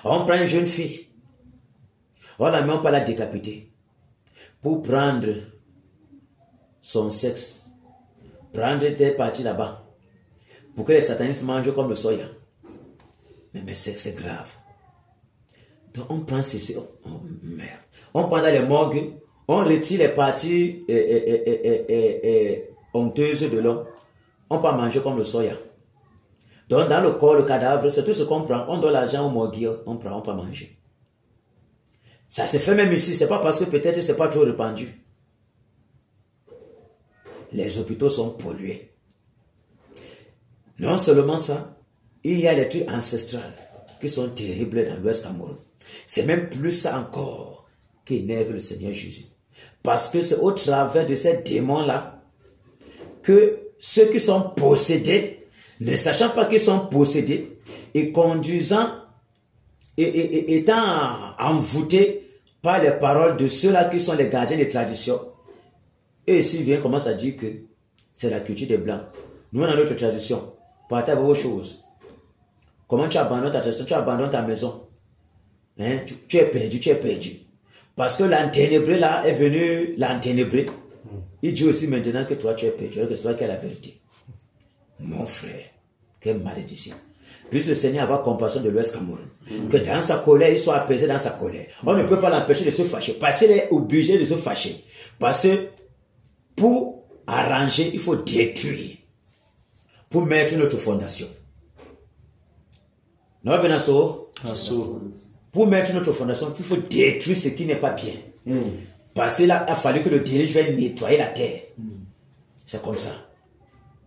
On prend une jeune fille. On la met, on peut la décapiter. Pour prendre son sexe. Prendre des parties là-bas. Pour que les satanistes mangent comme le soya. Mais c'est grave. Donc on prend ceci. Oh merde. On prend dans les morgues. On retire les parties honteuses de l'homme. On peut manger comme le soya. Donc dans le corps, le cadavre, c'est tout ce qu'on prend. On donne l'argent au morgue, on prend, on peut manger. Ça se fait même ici, c'est pas parce que peut-être c'est pas trop répandu. Les hôpitaux sont pollués. Non seulement ça, il y a les trucs ancestrales qui sont terribles dans l'Ouest Cameroun. C'est même plus ça encore qui énerve le Seigneur Jésus. Parce que c'est au travers de ces démons-là que ceux qui sont possédés, ne sachant pas qu'ils sont possédés, et conduisant, et étant envoûtés par les paroles de ceux-là qui sont les gardiens des traditions, et s'il vient commence à dire que c'est la culture des Blancs. Nous, on a notre tradition. Partez avec vos choses. Comment tu abandonnes ta tradition? Tu abandonnes ta maison. Hein? Tu es perdu, tu es perdu. Parce que l'enténébré là est venu l'enténébrer. Il dit aussi maintenant que toi tu es perdu, alors que c'est toi qui as la vérité. Mon frère, quelle malédiction. Puisse le Seigneur avoir compassion de l'Ouest Cameroun. Que dans sa colère, il soit apaisé dans sa colère. On ne peut pas l'empêcher de se fâcher. Parce qu'il est obligé de se fâcher. Parce que pour arranger, il faut détruire. Pour mettre notre fondation. Non, Benasso? Pour mettre notre fondation, il faut détruire ce qui n'est pas bien. Parce qu'il a fallu que le dirige vienne nettoyer la terre. C'est comme ça.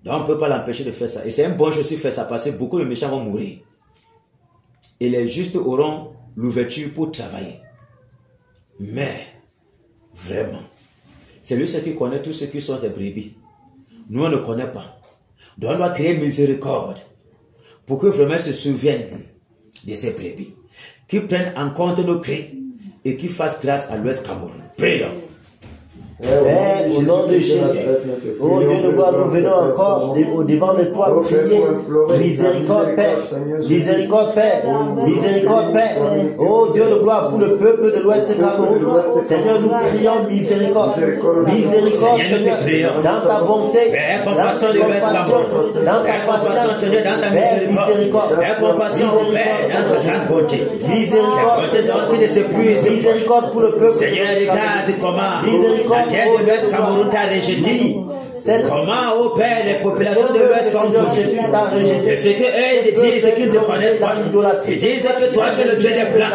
Donc on ne peut pas l'empêcher de faire ça. Et c'est un bon jeu aussi de faire ça parce que beaucoup de méchants vont mourir. Et les justes auront l'ouverture pour travailler. Mais, vraiment, c'est lui qui connaît tous ceux qui sont ses brebis. Nous, on ne connaît pas. Donc on doit créer miséricorde pour que vraiment se souviennent de ces brebis. Qui prennent en compte nos cris et qui fassent grâce à l'Ouest Cameroun. Prions. Père, au nom de Jésus, oh Dieu de gloire, nous venons encore au devant de toi prier. Miséricorde, Père. Miséricorde, Père. Miséricorde, Père. Oh Dieu de gloire, pour le peuple de l'Ouest Cameroun. Seigneur, nous prions miséricorde. Miséricorde, Seigneur, dans ta bonté. Père, compassion de l'Ouest Cameroun. Dans ta patience, Seigneur, dans ta miséricorde. Père, compassion, Père, dans ta grande bonté. Miséricorde. Miséricorde pour le peuple. Seigneur, regarde comment la terre de l'Ouest Cameroun t'a rejeté. Comment, ô Père, les populations de l'Ouest comme vous, et ce qu'eux te disent, c'est qu'ils ne te connaissent pas. Ils disent que toi, tu es le Dieu des Blancs.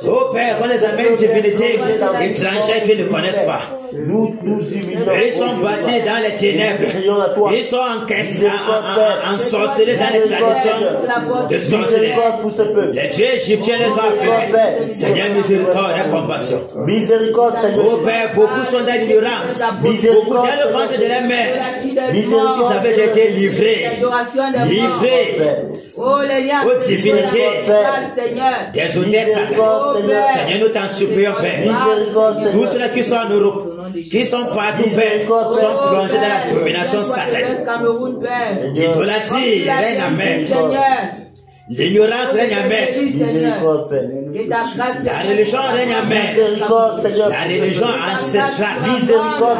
Ô Père, qu'on les amène une divinité étrangère qu'ils ne connaissent pas. Ils sont bâtis dans les ténèbres. Ils sont ensorcelés dans les traditions de sorcellerie. Les dieux égyptiens les ont affectés. Seigneur, miséricorde et compassion. Miséricorde, Seigneur. Ô Père, beaucoup sont dans l'ignorance. Beaucoup dans le ventre de la mère. Ils avaient déjà été livrés aux divinités des hôtels sacrés. Seigneur, nous t'en supplions, Père. Tous ceux qui sont en Europe, qui sont partout, Père, sont plongés dans la domination satanique. L'idolâtrie règne à maître. L'ignorance règne à maître. La religion règne à maître. La religion ancestrale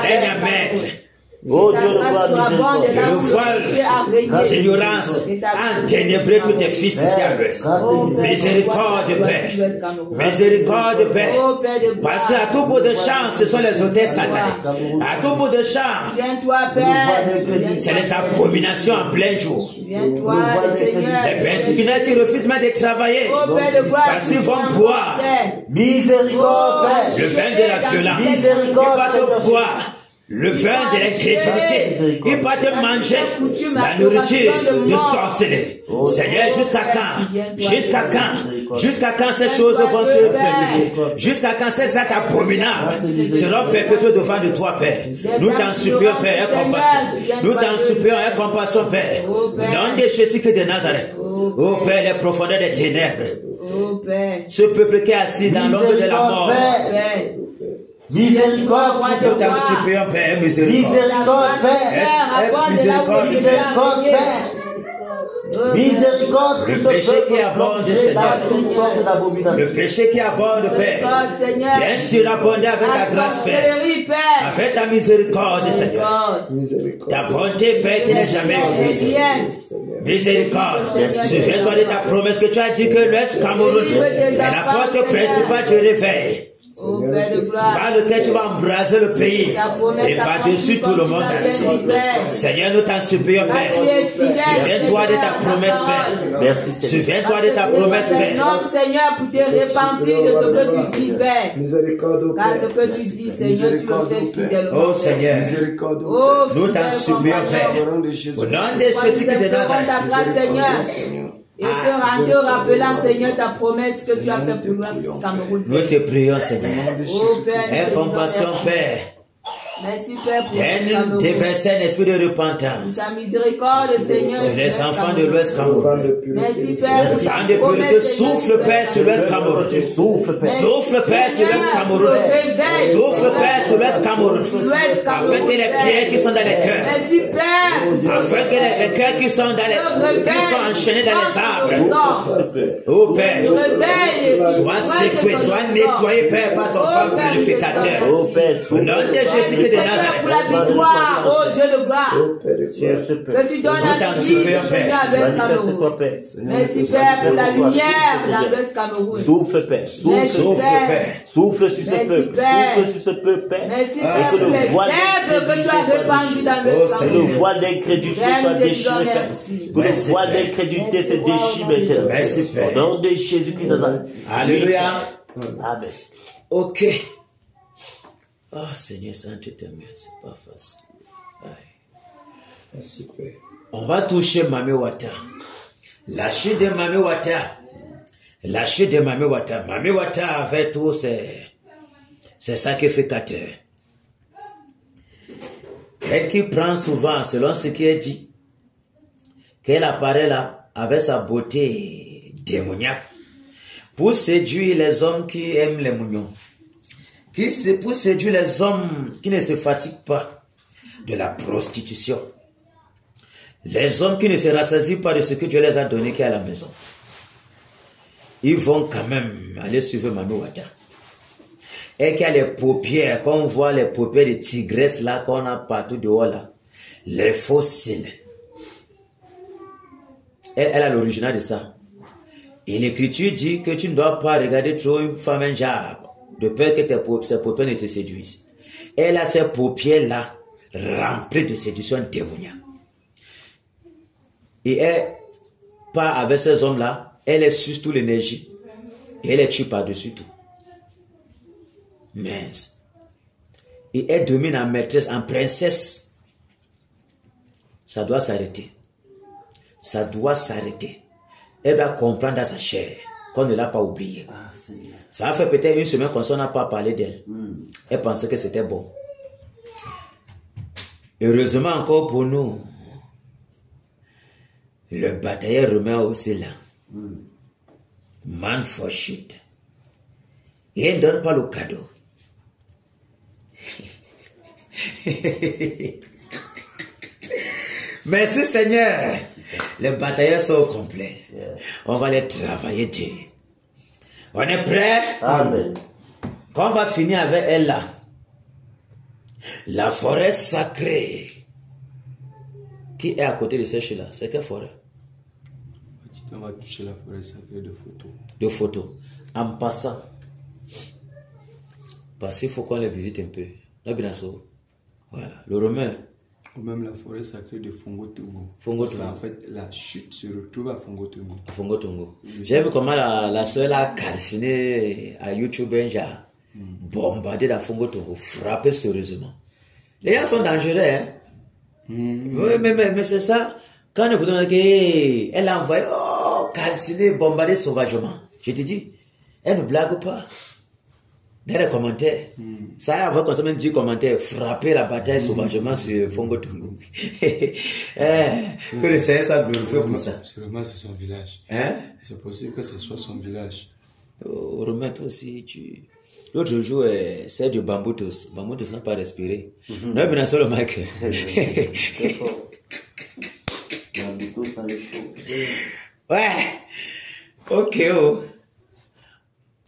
règne à maître. Oh Dieu de gloire, le voile d'ignorance a ténébré tous tes fils ici à l'ouest. Miséricorde, Père. Miséricorde, Père. Parce qu'à tout bout de champ, ce sont les hôtels sataniques. À tout bout de champ, c'est les abominations en plein jour. Les persécuteurs qui refusent même de travailler parce qu'ils vont boire miséricorde, Père. le vin de la violence. Ils vont boire le vin de l'incrédulité. Il va te manger la nourriture de sorcellerie. Seigneur, jusqu'à quand? Jusqu'à quand? Jusqu'à quand ces choses vont se perpétuer? Jusqu'à quand ces actes abominables seront perpétués devant de toi, Père? Nous t'en supplions, Père, aie compassion. Nous t'en supplions, aie compassion, Père. Non de Jésus que de Nazareth. Oh Père, les profondeurs des ténèbres. Ce peuple qui est assis dans l'ombre de la mort. Miséricorde, nous t'en supplions, Père, miséricorde. Miséricorde, Père. Miséricorde, Père. Miséricorde, le péché qui abonde, Seigneur. Le péché qui abonde, Père. Viens surabonder avec ta grâce, Père. Avec ta miséricorde, Seigneur. Ta bonté, Père, qui n'est jamais épuisée. Miséricorde. Souviens-toi de ta promesse que tu as dit que l'Ouest Cameroun est la porte principale du réveil. Ô Père de gloire. Par lequel tu vas embraser le pays Ta promesse et par-dessus tout le monde entier. Seigneur, nous t'en supplions, Père. Souviens-toi de ta promesse, Père. Merci Seigneur. Souviens-toi de ta promesse, Père. Non, Seigneur, pour te repentir de ce que tu dis, Père. Miséricorde, ô Car ce Père. que tu dis, Seigneur, tu le fais fidèlement. Oh Seigneur, Miséricorde, ô Oh, nous t'en supplions, Père. Père. Au nom de Jésus. Au nom de Jésus de ta Nazareth. grâce, Seigneur. Seigneur. Et te rappelant, Seigneur, ta promesse que tu as fait pour l'Ouest Cameroun. Nous te prions, Seigneur. Oh Père, Aie compassion, Père. merci Père pour l'Ouest Donne Cameroun. déverser un esprit de repentance Ta miséricorde, Seigneur. sur les enfants de l'Ouest Cameroun. Merci Père pour ta Vent de pureté, promesse, souffle, Père, sur l'Ouest Cameroun. Souffle, Père. Souffle, Père, sur l'Ouest Cameroun. Souffle, Père, sur l'Ouest Cameroun. Afin que les pierres qui sont dans les cœurs, Merci Père. afin que les cœurs qui sont enchaînés dans les arbres, oh Père, soient secoués, soient nettoyés, Père, par ton femme purificateur. Oh Père, Au nom de Jésus de Pour la Nazareth. victoire, oh Dieu de gloire, Dieu se peut. que tu donnes à t'en vie, supplions, Seigneur, à l'Ouest Manifeste-toi, Cameroun. Père. Merci Père pour la lumière dans l'Ouest Cameroun. Souffle, Père. Souffle, Merci Souffle, Père. Père. souffle sur ce Merci, peuple. Père. Souffle sur ce peuple, Père. Merci Ah, Père que pour le les voile faibles que tu as répandus dans Oh, l'Ouest Que le Cameroun. voile d'incrédulité Père, soit nous te disons déchiré, Père. merci. Que le Merci, voile Père. d'incrédulité se déchire maintenant. Merci, Père. Au nom de Jésus-Christ de Nazareth. Alléluia. Amen. Ok. Oh Seigneur, Saint, tu t'aimes, c'est pas facile. Aïe. Merci, Père. On va toucher Mame Wata. La chute de Mame Wata. La chute de Mame Wata. Mame Wata avait tous ses sacrificateurs. Elle qui prend souvent, selon ce qui est dit, qu'elle apparaît là avec sa beauté démoniaque pour séduire les hommes qui aiment les mounions. Pour séduire les hommes qui ne se fatiguent pas de la prostitution. Les hommes qui ne se rassasient pas de ce que Dieu les a donné qui est à la maison. Ils vont quand même aller suivre Mame Wata. Et qui a les paupières, quand on voit les paupières de tigresse là, qu'on a partout dehors là. Les fossiles. Elle a l'original de ça. Et l'écriture dit que tu ne dois pas regarder trop une femme un genre, de peur que ses paupières ne te séduisent. Elle a ces paupières là, remplies de séduction démoniaque. Et elle part avec ces hommes-là, elle est suce toute l'énergie. Et elle les tue par-dessus tout. Mince. Et elle domine en maîtresse, en princesse. Ça doit s'arrêter. Ça doit s'arrêter. Elle doit comprendre dans sa chair qu'on ne l'a pas oublié. Ça a fait peut-être une semaine qu'on n'a pas parlé d'elle. Elle pensait que c'était bon. Heureusement encore pour nous, le batailleur romain aussi là. Man for shit. Et il ne donne pas le cadeau. Merci Seigneur. Les batailleurs sont au complet. On va les travailler Dieu. On est prêt? Amen. Quand on va finir avec elle là, la forêt sacrée qui est à côté de ces choses là, c'est quelle forêt? On va toucher la forêt sacrée de photos. De photos. En passant, parce qu'il faut qu'on les visite un peu. Là, bien sûr. Voilà. Le Romain. Ou même la forêt sacrée de Fongo Tongo. Fongo Parce Tongo. qu'en fait, la chute se retrouve à Fongo Tongo. Fongo Tongo. J'ai vu comment la soeur a calciné à YouTube un genre. Bombardé dans Fongo Tongo. Frappé sérieusement. Les gens sont dangereux, hein. Oui, mais c'est ça. Quand on écoute, elle a envoyé, calciné, bombardé sauvagement. Je te dis, elle ne blague pas. Dans les commentaires, ça a comme ça même 10 commentaires, frapper la bataille sauvagement sur Fongo Tongo. Que le Seigneur soit glorifié pour ça. Sûrement, c'est son village. Hein? C'est possible que ce soit son village. Romain, toi aussi, tu. L'autre jour, c'est du Bamboutos. Bamboutos n'a pas respiré. Non, mais c'est le mec. Ouais. Ok, oh.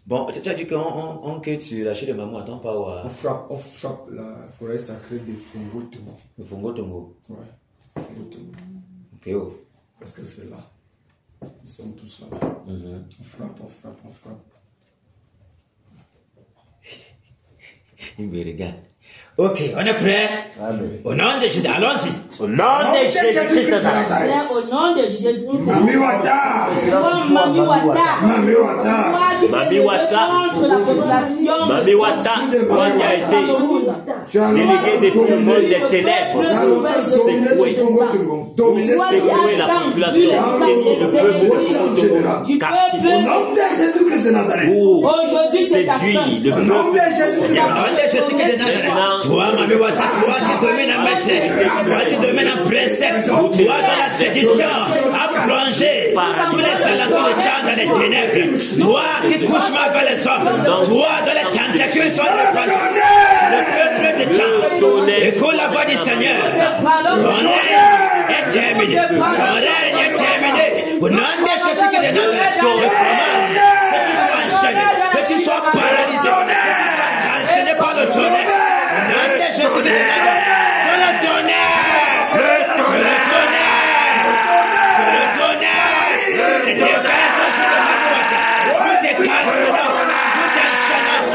Bon, tu as dit qu'on quitte sur la chute de maman, attends pas où. On frappe la forêt sacrée de Fongo Tongo. Le Fongo Tongo. Ouais. Fongo Tongo. Ok, oh. Parce que c'est là. Nous sommes tous là. Mhm. On frappe, on frappe, on frappe. Il me regarde. Ok, on est prêt? Amen. Au nom de Jésus, allons-y. Au nom de Jésus-Christ de Nazareth. Père, au nom de Jésus. Mami Wata. Mami Wata. Mami Wata. Mami Wata. Contre la population. Mami Wata, toi qui as été Tu as délégué des témoins des ténèbres, secoué. secouer la population, et le peuple Du captif. Au nom de Jésus-Christ de Nazareth. Pour Aujourd'hui, c'est ta séduire fin. le Au nom peuple. de Jésus-Christ de Au nom de Nazareth. Jésus-Christ de Nazareth. Toi, Mami Wata, toi qui domines la maîtresse, toi qui domines la princesse, toi dans la sédition, à plonger tous les alentours de Tchad dans les ténèbres, toi qui couches mal vers les hommes, toi dans les tentacules sont le peuple de Tchad. Écoute la voix du Seigneur. Ton règne est terminé. Ton règne est terminé. Au nom de Jésus-Christ de Nazareth, je commande que tu sois enchaîné, que tu sois paralysé, que tu sois calciné par le tonnerre. Au nom de Jésus-Christ de Nazareth, que le tonnerre, que le tonnerre, que le tonnerre, que tes vaisseaux sur le Manuata, nous te calcinons, nous t'enchaînons,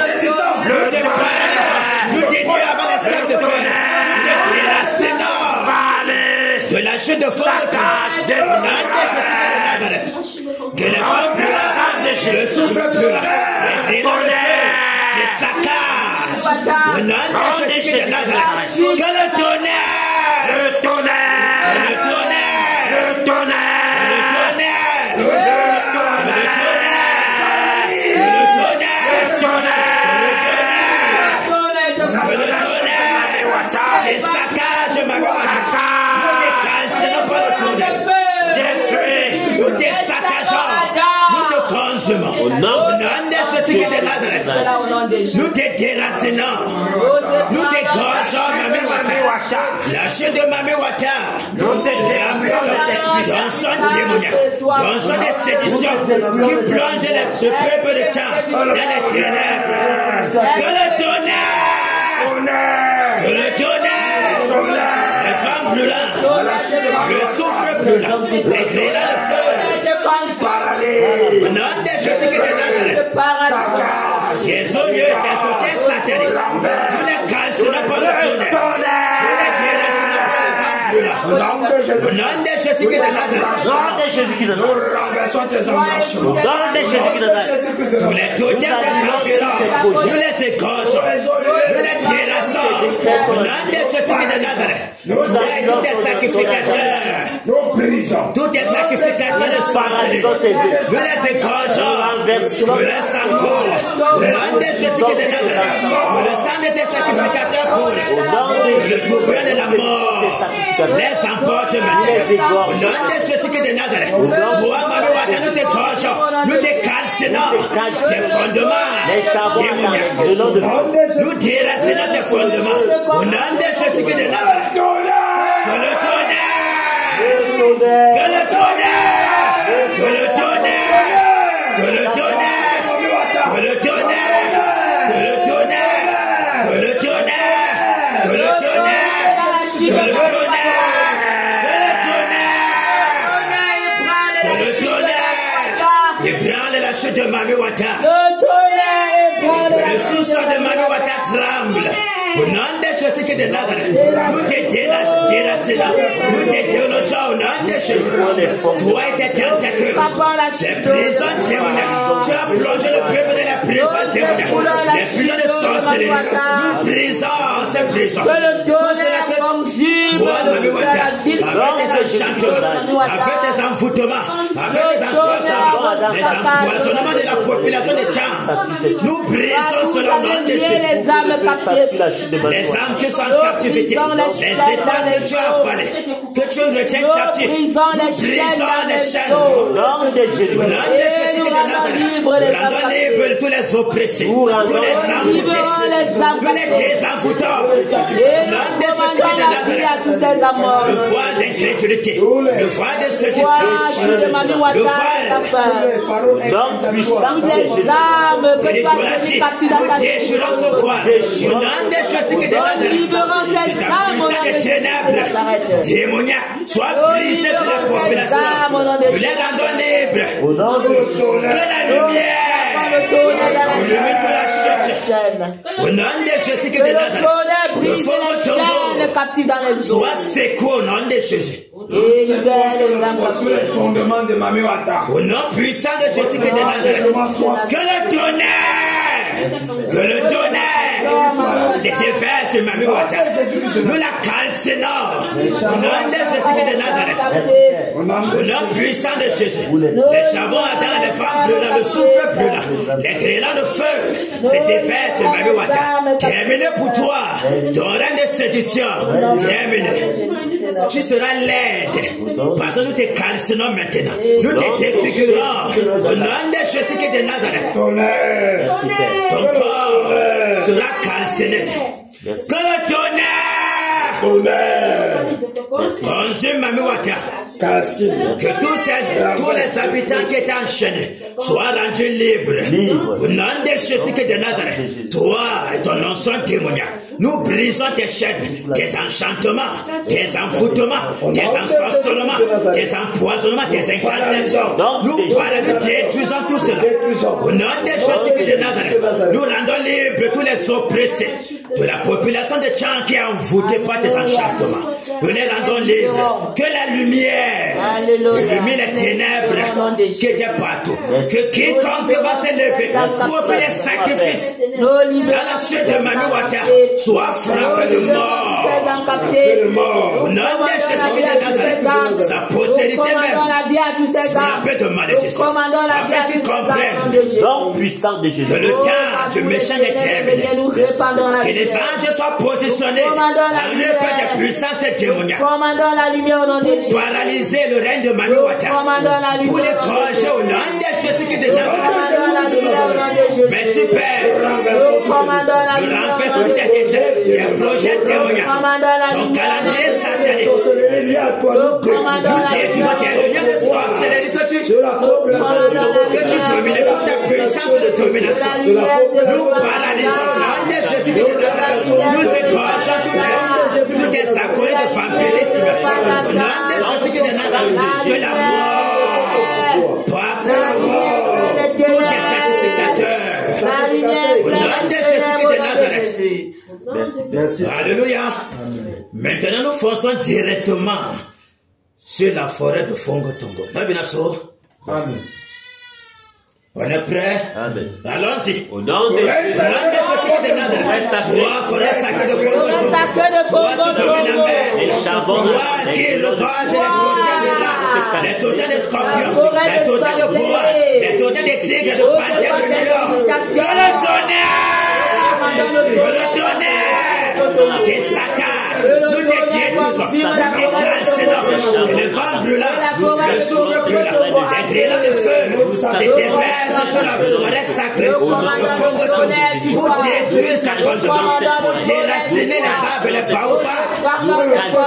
nous te paralysons, nous te nuons avant les sacs de feu, nous te déracinons de la chute de feu de ta au nom de Jésus-Christ de Nazareth. Que les femmes pleurent, le souffle pleure, les rires de feu, les saccages. Au nom de Jésus-Christ de Nazareth. Que le tonnerre, le tonnerre, le tonnerre, le tonnerre, le tonnerre, le tonnerre, le tonnerre, les saccages, ma voix. Nous te saccageons, nous te consumons. Au nom de Jésus-Christ de Nazareth, nous te déracinons, nous te gorgeons, Mami Wata. La chute de Mami Wata, nous te déracinons dans son témoignage, dans son sédition qui plonge le peuple de Tchad dans les ténèbres. Que le tonnerre, que le tonnerre, les femmes brûlantes, le souffle brûlant, les cris dans le feu. Au nom de Jésus-Christ de Nazareth, Jésus, Dieu, tes sautés sataniques, nous les calcinons par le tonnerre, nous les déracinons par les femmes brûlantes. Au nom de Jésus-Christ de Nazareth, nous renversons tes embranchements. Au nom de Jésus-Christ de Nazareth, tous les totems des environs, nous les égorgeons, nous les terrassons. Au nom de Jésus-Christ de Nazareth, tous les sacrificateurs, tous les sacrificateurs de sorcellerie, nous les égorgeons, nous les sang coule. Au nom de Jésus-Christ de Nazareth, le sang de tes sacrificateurs coule. Le tourbillon de la mort les emporte maintenant. Au nom de Jésus-Christ de Nazareth, toi, Mami Wata, nous t'égorgeons, nous te calcinons tes fondements, témoignages. Nous déracinons tes fondements. Au nom de Jésus-Christ de Nazareth, que le tonnerre, que le tonnerre, que le tonnerre, que le tonnerre, que le tonnerre, que le tonnerre, que le tonnerre, que le tonnerre, que le tonnerre, que le tonnerre, ébranle la chute de Mami Wata. Que le sous-sol de Mami Wata tremble. Au nom de Jésus-Christ de Nazareth, nous te déracinons, nous te théologions au nom de Jésus. Toi et tes tentacules, les prisons témoignages, tu as plongé le peuple de la prison témoignage, les prisons de sorcellerie, nous brisons ces prisons. Tout cela que toi, Mami Wata, avec tes enchantements, avec tes envoûtements, avec tes ensorcellements, les empoisonnements de la population de Tchad, nous brisons cela au nom de Jésus. Les âmes qui sont en captivité, les états que tu as avalés, que tu retiens captifs, nous brisons les chaînes. Au nom de Jésus, au nom de Jésus-Christ de Nazareth, rendons libres tous les oppressés, tous les envoûtés, tous les désenvoûtants. Au nom de Jésus-Christ de Nazareth, le voile d'incrédulité, le voile de séduction, le voile l'homme puissant de l'idolâtrie, nous déchirons ce voile. Au nom de Jésus-Christ de Nazareth, que ta puissance des ténèbres, démoniaque, soit brisée sur la population. Nous les rendons libres. Que la lumière illumine toute la chair. Au nom de Jésus de Nazareth. Brise les chaînes captives dans les eaux. Sois secoué au nom de Jésus. Et libère les âmes captives. Le fondement de Mami Wata. Au nom puissant de Jésus de Nazareth. Que le tonnerre, c'était fait sur Mami Wata. Nous la calcinons. Au nom de Jésus de Nazareth. Au nom puissant de Jésus. Les charbons attendent les femmes brûlantes, le souffle brûlant, les grêlons de feu. C'était fait sur Mami Wata. Terminé pour toi. Ton règne de séduction. Terminé. Tu seras laide. Parce que nous te calcinons maintenant. Nous te défigurons. Au nom de Jésus de Nazareth. Ton corps sera calciné. Que le tonnerre consume Mami Wata. Que tous les habitants qui étaient enchaînés soient rendus libres. Au nom de Jésus de Nazareth. Toi et ton ancien démoniaque. Nous brisons tes chaînes, tes enchantements, tes envoûtements, tes ensorcellements, tes empoisonnements, tes incantations. Nous détruisons tout cela. Au nom de Jésus de Nazareth, nous rendons libres tous les oppressés de la population de Tchang qui est envoûtée par tes enchantements. Nous les rendons libres. Que la lumière illumine les ténèbres qui étaient partout. Que quiconque va se lever pour offrir des sacrifices dans la chute de Mami Wata soit frappé de mort. Au nom de Jésus de Nazareth, sa postérité même frappée de malédiction. Afin qu'ils comprennent que le temps du méchant est terminé. Que les anges soient positionnés dans le peu de puissance démoniaque pour paralyser le règne de Mami Wata, pour les corriger au nom de Jésus de Nazareth. Merci Père. Nous renversons tes projets démoniaques, ton calendrier satanique. Nous détruisons tes réunions de sorcellerie que tu domines, toute ta puissance de domination. Nous paralysons au nom de Jésus de Nazareth. Nous égorgeons toutes les acolytes de vampirisme. Au nom de Jésus de Nazareth, de la mort, par la mort, tous les sacrificateurs. Au nom de Jésus de Nazareth. Merci. Alléluia. Maintenant, nous fonçons directement sur la forêt de Fongo Tongo. Amen. On est prêt? Amen. Allons-y. Au nom de Jésus de Nazareth. Toi, forêt sacrée de Fongo Tongo. Toi, tu domines la mer. Les charbons. Toi, qui le gorge les totems de scorpions, les totems de bois, les totems de tigres, de panthères, de lions. Que le tonnerre, tes saccages, nous te détruisons, tes calcinons, les vents brûlants, le souffle brûlant, les grêlons de feu, tes verges sur la forêt sacrée, au fond de ton pour détruire sa fondement, pour déraciner les arbres, les baobabs,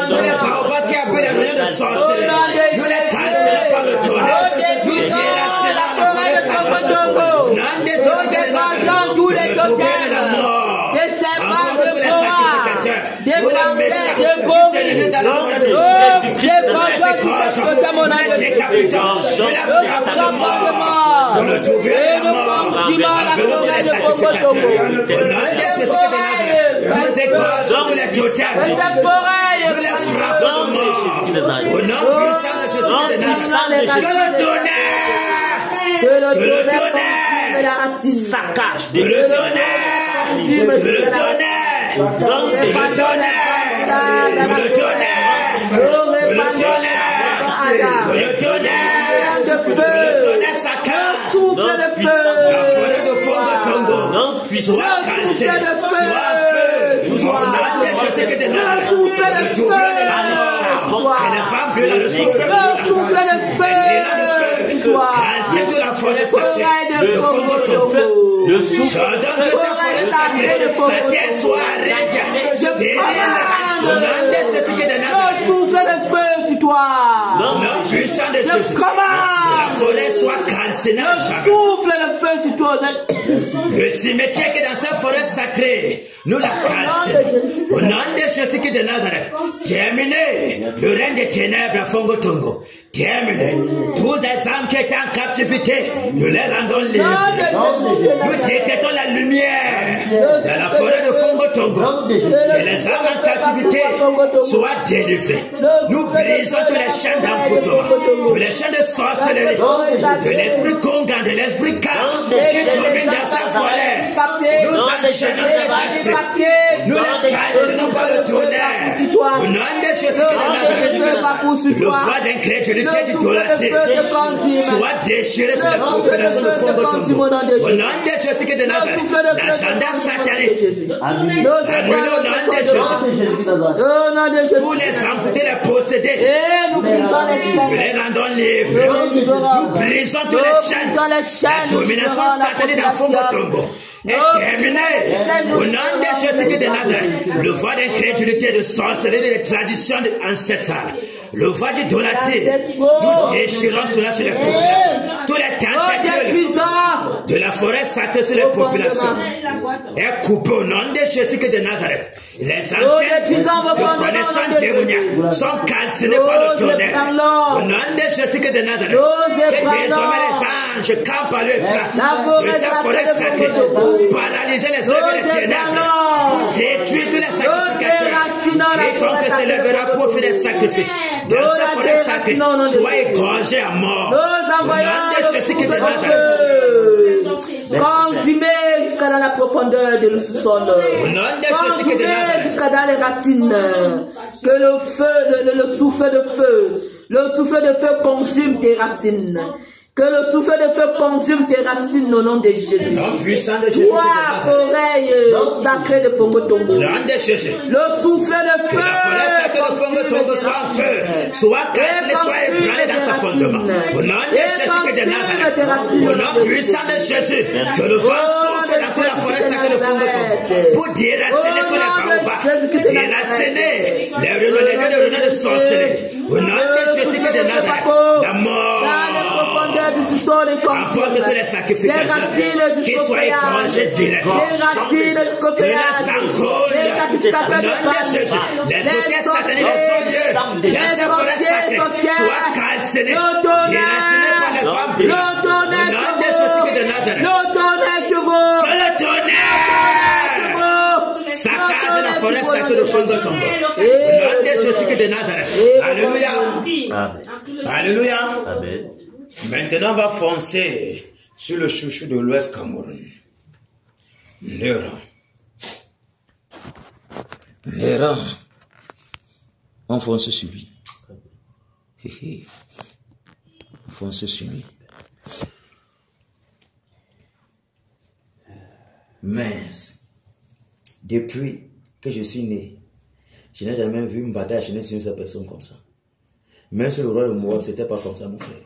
tous les baobabs qui appellent les réunions de sorcellerie, nous les calcinons par le tonnerre, nous déracinons la forêt sacrée, non des gens qui tous les totems de la mort, encore tous les sacrificateurs, tous les méchants, qui se réunissent dans la forêt de Jésus, nous les décapitons, nous la frappons de mort, nous le trouvons de la mort, avec tous les sacrificateurs, au nom de Jésus de Nazareth, nous égorgeons tous les totems, nous les frappons de mort, au nom puissant de Jésus de Nazareth, que le tonnerre, saccage, que le tonnerre saccage, la forêt de Fongo Tongo, soit calcée, soit feu, soit Jésus de Nazareth, le tourneur de la mort, et les femmes brûlent le souffle calcée de la forêt sacrée, le Fongo Tongo. J'ordonne que cette forêt sacrée, cette terre soit arrêtée, stérile, au nom de Jésus de Nazareth. Souffle de feu sur toi. Au nom puissant de Jésus. Comment? Que la forêt soit calcinée. Souffle le feu sur toi. Le cimetière qui est dans cette forêt sacrée, nous la calcinons. Au nom de Jésus qui est de Nazareth. Terminé le règne des ténèbres à Fongo Tongo. Terminé. Tous les âmes qui étaient en captivité, nous les rendons libres. Nous décrétons la lumière dans la forêt de Fongo Tongo. Que les âmes en captivité soient délivrées. Nous brisons tous les chaînes d'envoûtement, tous les chaînes de sorcellerie, de l'esprit congan, de l'esprit calme qui domine dans sa forêt. Nous enchaînons ces esprits. Nous les calcinons par le tonnerre. Au nom de Jésus de Nazareth, le froid d'incrédulité, d'idolâtrie soit déchiré sur la population de Fongo Tongo. Au nom de Jésus de Nazareth, l'agenda satanique, annulé au nom de Jésus. Tous les envoûtés, les possédés, nous les rendons libres. Nous brisons tous les chaînes. La domination satanique dans Fongo Tongo est terminée. Au nom de Jésus de Nazareth, le voie d'incrédulité, de sorcellerie, de traditions ancestrales, le voie d'idolâtrie, nous déchirons cela sur les populations. Tous les tentacules de la forêt sacrée sur les populations est coupé au nom de Jésus de Nazareth. Les antennes de connaissance démoniaque sont calcinées par le tonnerre. Au nom de Jésus de Nazareth, que désormais les anges campent à leur place de cette forêt sacrée pour paralyser les œuvres des ténèbres, pour détruire tous les sacrificateurs. Quiconque se lèvera pour faire des sacrifices dans cette forêt sacrée soit égorgé à mort. Au nom de Jésus de Nazareth. Consumé jusqu'à dans la profondeur de le sous-sol. Consumé jusqu'à dans les racines. Que le feu, le souffle de feu consume tes racines. Que le souffle de feu consume tes racines au nom de Jésus. Toi, oreille sacrée de Fongo Tongo. Le souffle de feu. Que la forêt sacrée de Fongo Tongo soit en feu, soit calcinée, soit ébranlée dans sa fondement. Au nom de Jésus de Nazareth. Au nom puissant de Jésus. Que le vent souffle dans toute la forêt sacrée de Fongo Tongo pour déraciner tous les baobabs, déraciner les lieux de sorcellerie. Au nom de Jésus de Nazareth. La mort. Emporte tous les sacrificateurs qui soient égorgés directement. Que les engorges au nom de Jésus. Les hôtels sataniques de son lieu, dans cette forêt sacrée, soient calcinés, déracinés par les femmes brûlantes. Au nom de Jésus de Nazareth. Que le tonnerre saccage la forêt sacrée de Fongo Tongo. Au nom de Jésus de Nazareth. Alléluia. Amen. Alléluia. Amen. Maintenant, on va foncer sur le chouchou de l'Ouest Cameroun. Les rangs. On fonce sur lui. On fonce sur lui. Mince. Depuis que je suis né, je n'ai jamais vu une bataille acharnée sur une personne comme ça. Même sur le roi de Moab, c'était pas comme ça, mon frère.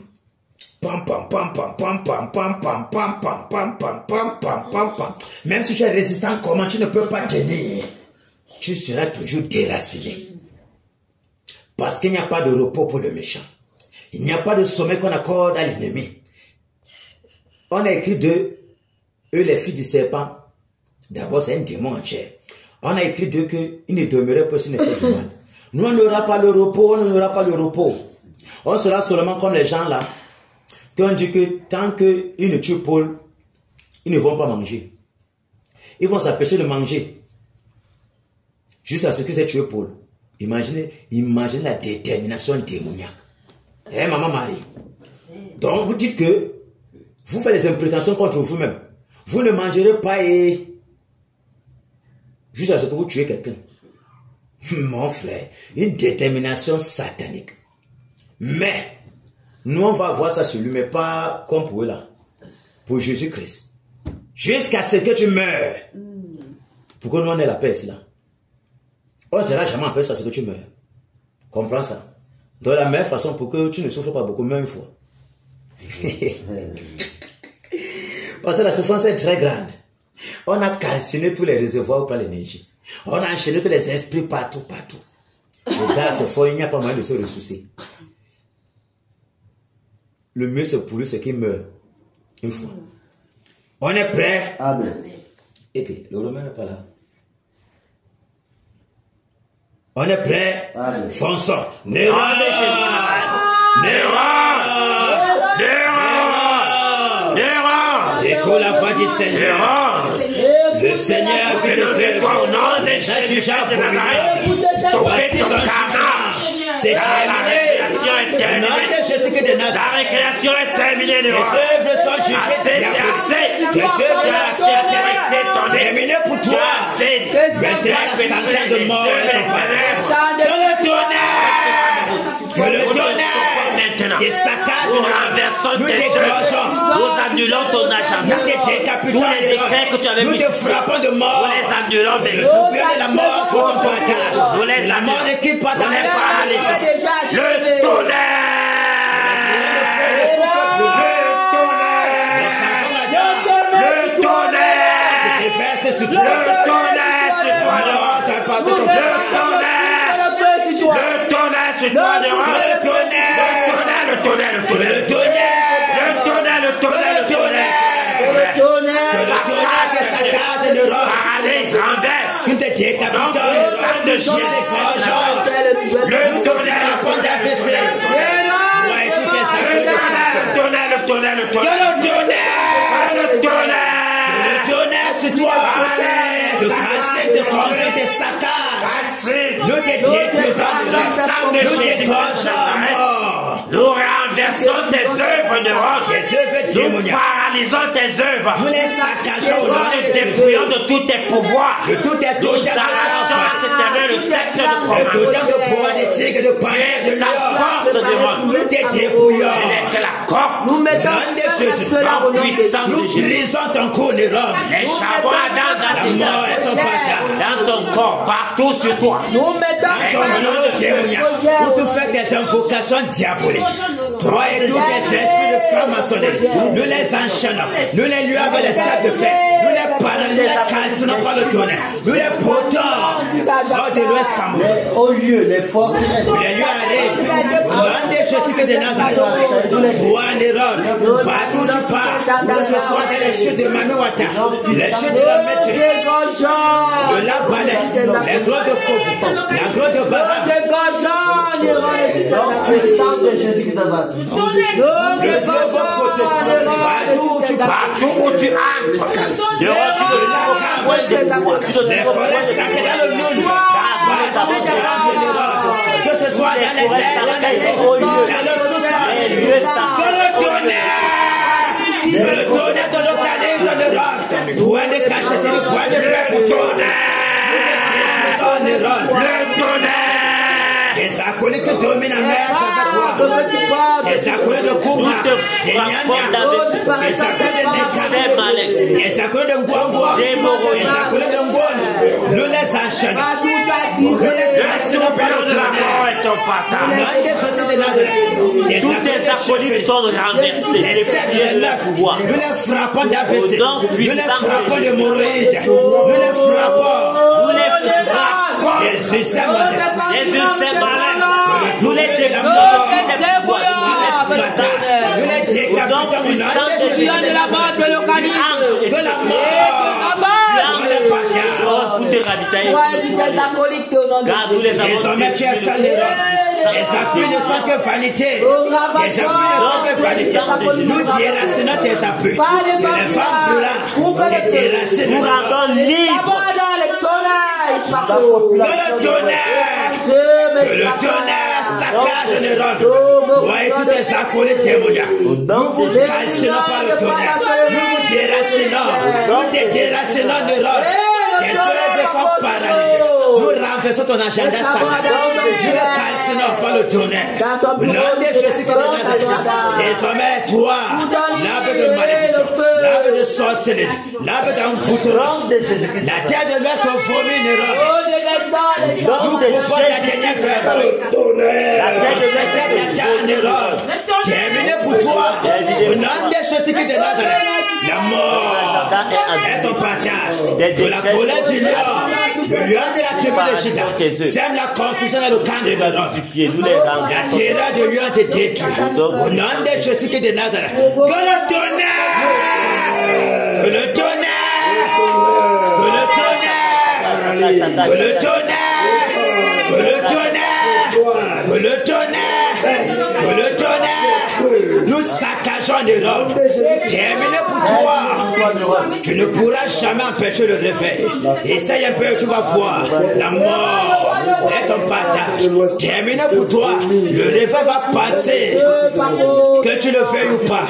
Pam pam pam pam pam pam pam pam pam pam pam pam pam pam pam pam. Même si tu es résistant, comment tu ne peux pas tenir, tu seras toujours déraciné. Parce qu'il n'y a pas de repos pour le méchant. Il n'y a pas de sommet qu'on accorde à l'ennemi. On a écrit d'eux, eux les filles du serpent. D'abord c'est un démon en chair. On a écrit d'eux qu'ils ne demeuraient pas s'ils ne font du mal. Nous on n'aura pas le repos, on n'aura pas le repos. On sera seulement comme les gens là. On dit que tant qu'ils ne tuent Paul, ils ne vont pas manger. Ils vont s'empêcher de manger. Jusqu'à ce qu'ils aient tué Paul. Imaginez la détermination démoniaque. Eh, maman Marie. Donc vous dites que vous faites des imprécations contre vous-même. Vous ne mangerez pas et jusqu'à ce que vous tuez quelqu'un. Mon frère, une détermination satanique. Mais nous, on va voir ça sur lui, mais pas comme pour eux là. Pour Jésus-Christ. Jusqu'à ce que tu meurs. Pourquoi nous, on est la paix ici là? On ne sera jamais en paix jusqu'à ce que tu meurs. Comprends ça? De la même façon, pour que tu ne souffres pas beaucoup, mais une fois. Parce que la souffrance est très grande. On a calciné tous les réservoirs pour l'énergie. On a enchaîné tous les esprits partout, partout. Le gars, c'est fort, il n'y a pas moyen de se ressourcer. le mieux c'est pour lui, c'est qu'il meure. Une fois. On est prêt? Amen. Et le Romain n'est pas là. On est prêt? Amen. Fonçons. Néron! Écoute la voix du Seigneur. Le Seigneur fait te faire toi au nom de Jésus de Nazareth. Voici ton carnage. C'est terminé. Au nom de Jésus de Nazareth. La récréation est terminée. Tes œuvres sont jugées. Tes œuvres sont terminées pour toi. Maintenant la sentence de mort est ton palais. Que le tonnerre qui saccage, nous renversons tes œuvres, nous annulons ton agenda, tous les décrets que tu avais mis, nous te frappons de mort, nous les annulons, mais la mort sur ton partage, nous les la mort ne quitte pas ta maison, le tonnerre, le tonnerre, déverse sur toi, le tonnerre, le tonnerre sur toi. Je casse de causer des saccages. Nous te détruisons nous renversons tes œuvres de roc. Nous paralysons tes œuvres. Nous les saccageons. Nous les détruisons de tous tes pouvoirs. Nous arrachons à cet éternel le sceptre de commandement. Tu es sa force de monde. Nous te dépouillons. Tu n'es que la corps. Nous mettons en puissance de Jésus. Nous brisons ton cou, les robes. Les charbons ardents dans ton corps, partout sur toi. Nous mettons ton bureau démoniaque. Où tu fais des invocations diaboliques. Toi et tous tes esprits de franc-maçonnerie, nous les enchaînons, nous les lions avec les sacs de fer, nous les paralysons, nous les cassons par le tonnerre, nous les potons hors de l'Ouest Cameroun. Au lieu, les forteresses, les lieux arrivent, au nom de Jésus de Nazareth, toi, Néron, partout où tu pars, que ce soit dans les chutes de Manouata, les chutes de la Métier, de la Balais, les grottes de Fauve, la grotte de Baba, la puissance de Jésus de Nazareth. le fleuve photo, partout où tu entres, les forêts sacrées dans le monde, que ce soit dans les airs, dans les eaux, dans le sous-sol, dans le tonnerre de localise de l'homme, point de cacheter, le point de faire pour le tonnerre. Tes acolytes dominent la mer avec toi. Tes acolytes de Kouma, des Nyanya, tes acolytes de Nekane, tes acolytes de Ngwangwa, tes acolytes de Ngwon, nous les enchaînons. Nous les cassons par le tonnerre. Tous tes acolytes sont renversés, les pieds de leur pouvoir. Nous les frappons d'AVC, nous les frappons de hémorroïdes, nous les frappons. Les systèmes malins, tous les démons, nous les décapitons de la mort de l'organisme, de la mort. Pour te ravitailler, car nous les avons les appuis ne sont que vanité. Les appuis ne sont que vanité. Nous déracinons tes appuis. Les femmes brûlantes, tes déracinons. nous rendons libres. Le tonnerre saccage les rocs. Toi et tous tes acolytes démoniaques. Nous vous calcinons par le tonnerre. Nous vous déracinons. Nous te déracinons les rocs. Tes œuvres sont paralysées. Nous renversons ton agenda sacré. Nous le calcinons par le tonnerre. Au nom de Jésus de Nazareth. Désormais, toi, l'âme de malédiction, l'âme de sorcellerie, l'âme d'envoûtement, la terre de l'Ouest vomit les rocs. Nous pouvons la dernière fête. La terre de l'Ouest terminée pour toi. Au nom de Jésus de Nazareth. La mort est ton partage. De la colère du lion. Le lion de la tribu de Juda sème la confusion dans le camp de l'Europe. La terreur de lion te détruit. Au nom de Jésus-Christ de Nazareth. Que le tonnerre! Que le tonnerre! Que le tonnerre! Que le tonnerre! Que le tonnerre! Que le tonnerre! Que le tonnerre! Nous saccageons l'Europe. Terminé pour toi. Tu ne pourras jamais empêcher le réveil. Essaye un peu, tu vas voir. La mort est ton partage. Terminé pour toi. Le réveil va passer. Que tu le veuilles ou pas.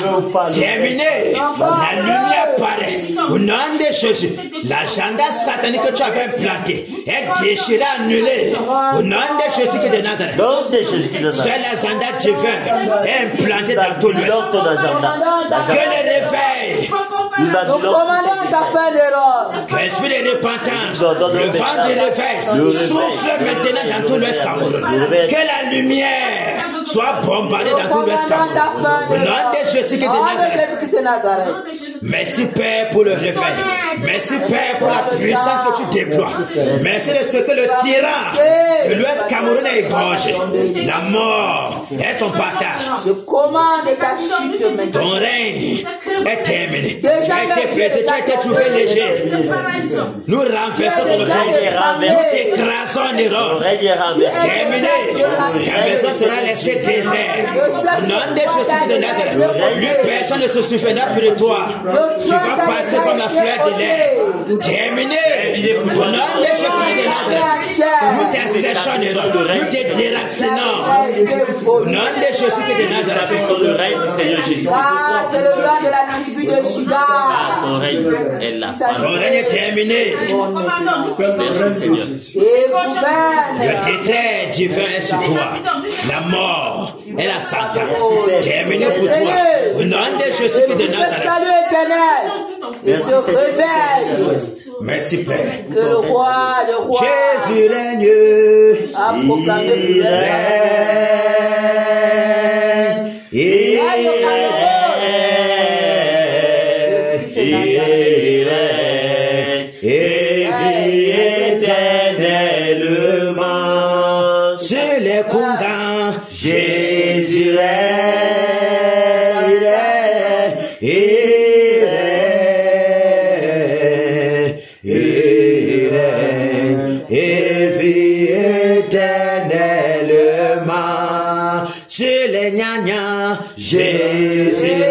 Terminé. La lumière paraît. Au nom de Jésus, l'agenda satanique que tu avais implanté est déchiré, annulé. Au nom de Jésus qui est de Nazareth. C'est l'agenda divin est implanté dans tout l'Ouest. Que le réveil. Nous commandons ta fin d'erreur. Que l'esprit de repentance, le vent du réveil souffle maintenant dans tout l'Ouest Cameroun. Que la lumière soit bombardée dans tout l'Ouest Cameroun. Au nom de Jésus qui est de Nazareth. Merci Père pour le réveil. Merci Père pour la puissance que tu déploies. Merci de ce que le tyran de l'Ouest Cameroun est égorgé. La mort est son partage. Je commande ta chute maintenant. Ton règne est terminé. Tu as été pressé, tu as été trouvé léger. Nous renversons ton règne. Nous t'écrasons en erreur. Terminé. Ta maison sera laissée déserte. Au nom de Jésus de Nazareth, plus personne ne se souviendra plus de toi. Tu vas passer comme la fleur de l'air. Terminé. Au nom de Jésus de Nazareth, nous t'asséchons en erreur. Nous te déracinons. Au nom de Jésus de Nazareth, sur le règne du Seigneur Jésus. Ah, c'est le roi de la tribu de Juda. Son règne est là. ton règne est terminé. Merci Seigneur. Et gouverne. Le décret divin est sur toi. La mort et la sentence. Terminé pour toi. Au nom de Jésus de Nazareth. Salut éternel. Il se réveille. Merci Père. Que le roi Jésus règne. a proclamé le éternellement sur les condamnés. Jésus éternellement sur les gnagnas. Jésus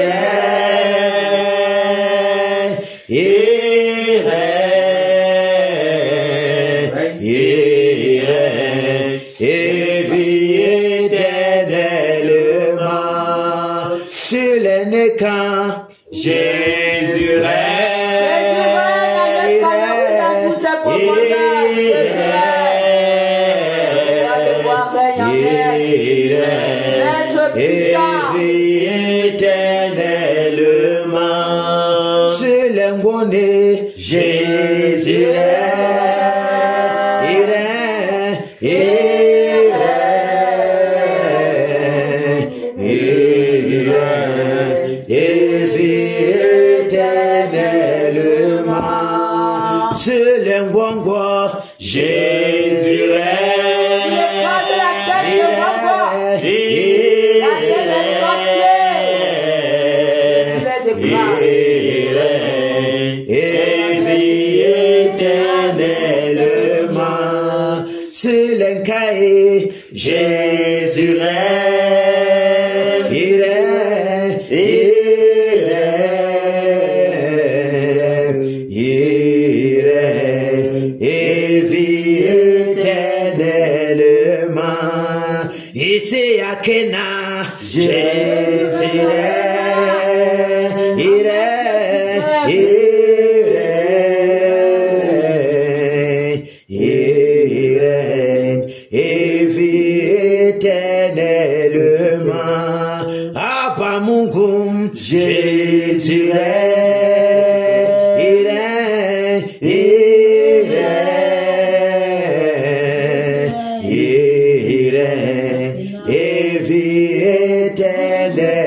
éternellement sur les nécans. Jésus éternellement sur les ngondés. Jésus éternellement sur les ngongos. Jésus éternellement sur les cahiers. Jésus éternellement ici à Kena. Jésus éternellement Abba Mungu. Jésus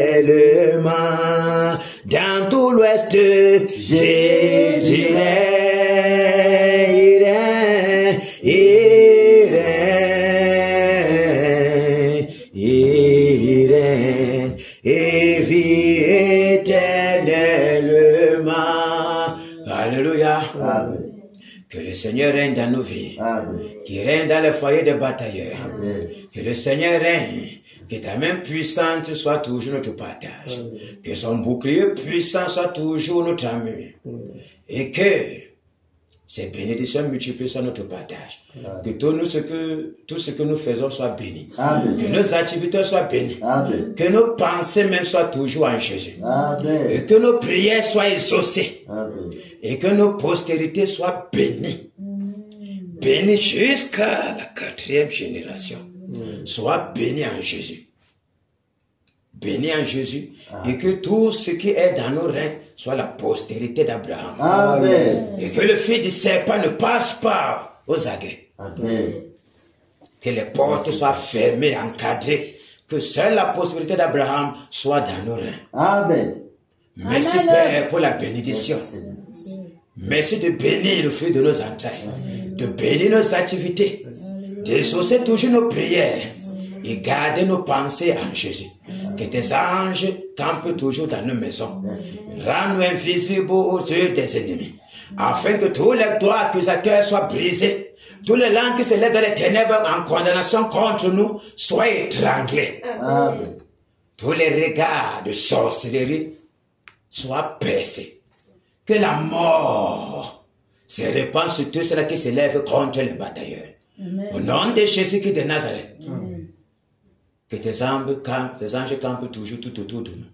éternellement dans tout l'Ouest. Jésus il règne et vit éternellement. Alléluia. Amen. Que le Seigneur règne dans nos vies. Amen. Qu'il règne dans les foyers des batailleurs. Amen. Que le Seigneur règne. Que ta main puissante soit toujours notre partage. Que son bouclier puissant soit toujours notre ami. Et que ces bénédictions multipliées soient notre partage. Que tout ce que nous faisons soit béni. Amen. Que nos activités soient bénies. Amen. Que nos pensées même soient toujours en Jésus. Amen. Et que nos prières soient exaucées. Amen. Et que nos postérités soient bénies. Bénies jusqu'à la 4e génération. Sois béni en Jésus. Béni en Jésus. Et que tout ce qui est dans nos reins soit la postérité d'Abraham. Amen. Et que le fils du serpent ne passe pas aux aguets. Amen. Que les portes soient fermées, encadrées. Que seule la postérité d'Abraham soit dans nos reins. Amen. Merci Père pour la bénédiction. Merci de bénir le fruit de nos entrailles. De bénir nos activités. D'exaucer toujours nos prières. Et garder nos pensées en Jésus. Que tes anges campent toujours dans nos maisons. Rends-nous invisibles aux yeux des ennemis. Afin que tous les doigts accusateurs soient brisés. Tous les langues qui se lèvent dans les ténèbres en condamnation contre nous soient étranglés. Amen. Tous les regards de sorcellerie soient percés. Que la mort se répande sur tous ceux qui se lèvent contre les batailleurs. Au nom de Jésus-Christ de Nazareth. Que tes anges campent toujours tout autour de nous.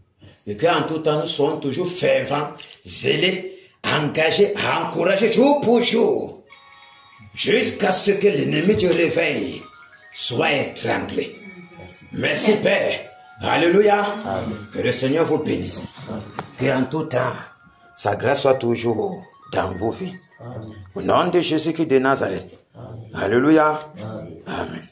Et qu'en tout temps nous soyons toujours fervents, zélés, engagés, encouragés jour pour jour. Jusqu'à ce que l'ennemi du réveil soit étranglé. Merci Père. Alléluia. Que le Seigneur vous bénisse. Que en tout temps, sa grâce soit toujours dans vos vies. Au nom de Jésus-Christ de Nazareth. Alléluia. Amen.